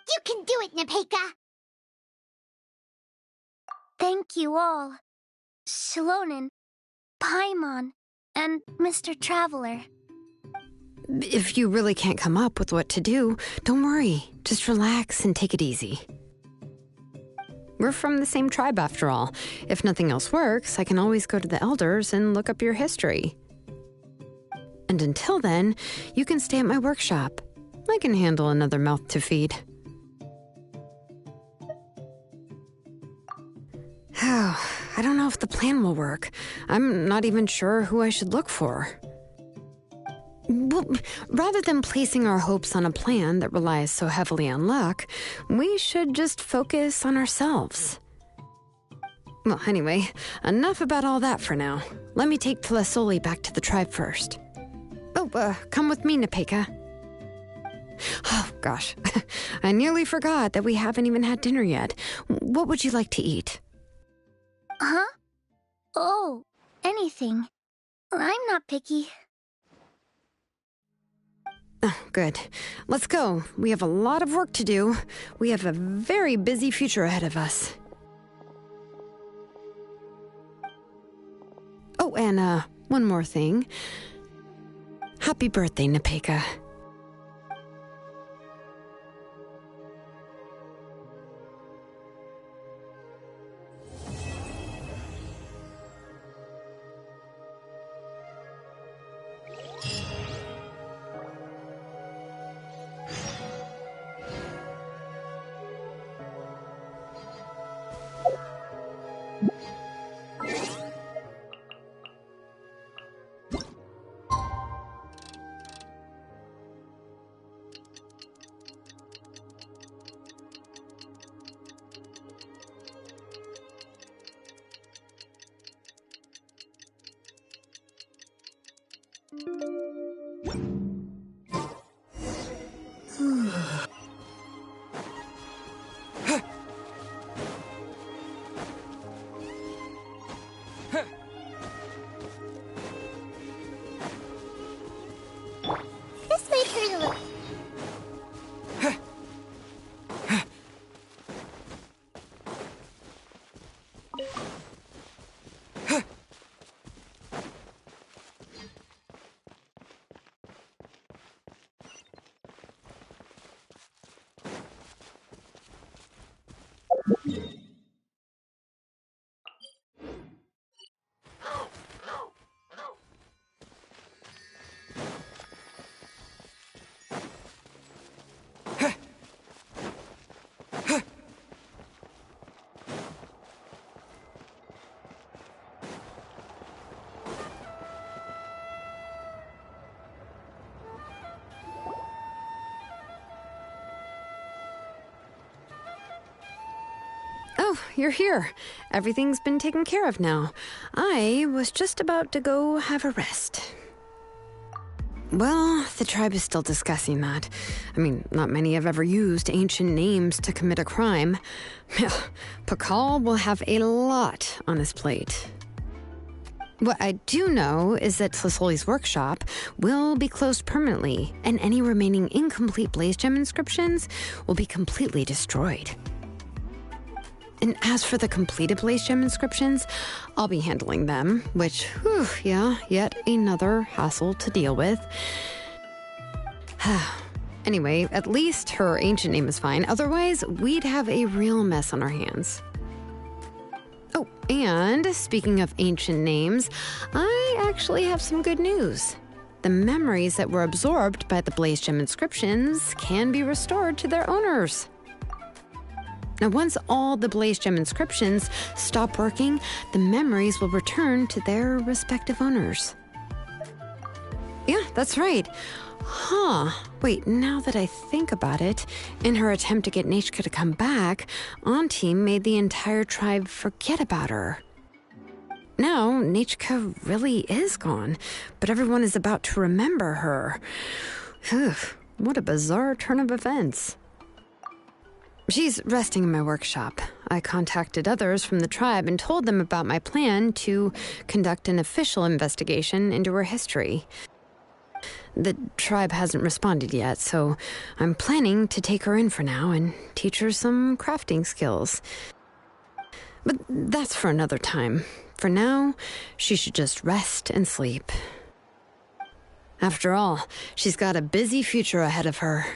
You can do it, Nepeka! Thank you all. Shilonen, Paimon, and Mr. Traveler. If you really can't come up with what to do, don't worry. Just relax and take it easy. We're from the same tribe after all. If nothing else works, I can always go to the elders and look up your history. And until then, you can stay at my workshop. I can handle another mouth to feed. I don't know if the plan will work. I'm not even sure who I should look for. Well, rather than placing our hopes on a plan that relies so heavily on luck, we should just focus on ourselves. Well, anyway, enough about all that for now. Let me take Tlasoli back to the tribe first. Oh, come with me, Nepeka. Oh, gosh. I nearly forgot that we haven't even had dinner yet. What would you like to eat? Huh? Oh, anything. I'm not picky. Oh, good. Let's go. We have a lot of work to do. We have a very busy future ahead of us. Oh, and one more thing. Happy birthday, Nepeka. This may turn a little... Oh, you're here. Everything's been taken care of now. I was just about to go have a rest. Well, the tribe is still discussing that. I mean, not many have ever used ancient names to commit a crime. Pakal will have a lot on his plate. What I do know is that Tlasoli's workshop will be closed permanently, and any remaining incomplete Blaze Gem inscriptions will be completely destroyed. And as for the completed Blaze Gem inscriptions, I'll be handling them, which, yet another hassle to deal with. Anyway, at least her ancient name is fine. Otherwise, we'd have a real mess on our hands. Oh, and speaking of ancient names, I actually have some good news. The memories that were absorbed by the Blaze Gem inscriptions can be restored to their owners. Now, once all the Blaze Gem inscriptions stop working, the memories will return to their respective owners. Yeah, that's right. Wait, now that I think about it, in her attempt to get Nechka to come back, Auntie made the entire tribe forget about her. Now, Nechka really is gone, but everyone is about to remember her. What a bizarre turn of events. She's resting in my workshop. I contacted others from the tribe and told them about my plan to conduct an official investigation into her history. The tribe hasn't responded yet, so I'm planning to take her in for now and teach her some crafting skills. But that's for another time. For now, she should just rest and sleep. After all, she's got a busy future ahead of her.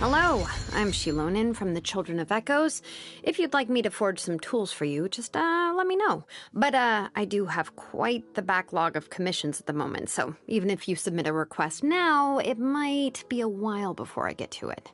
Hello, I'm Shilonin from the Children of Echoes. If you'd like me to forge some tools for you, just let me know. But I do have quite the backlog of commissions at the moment, so even if you submit a request now, it might be a while before I get to it.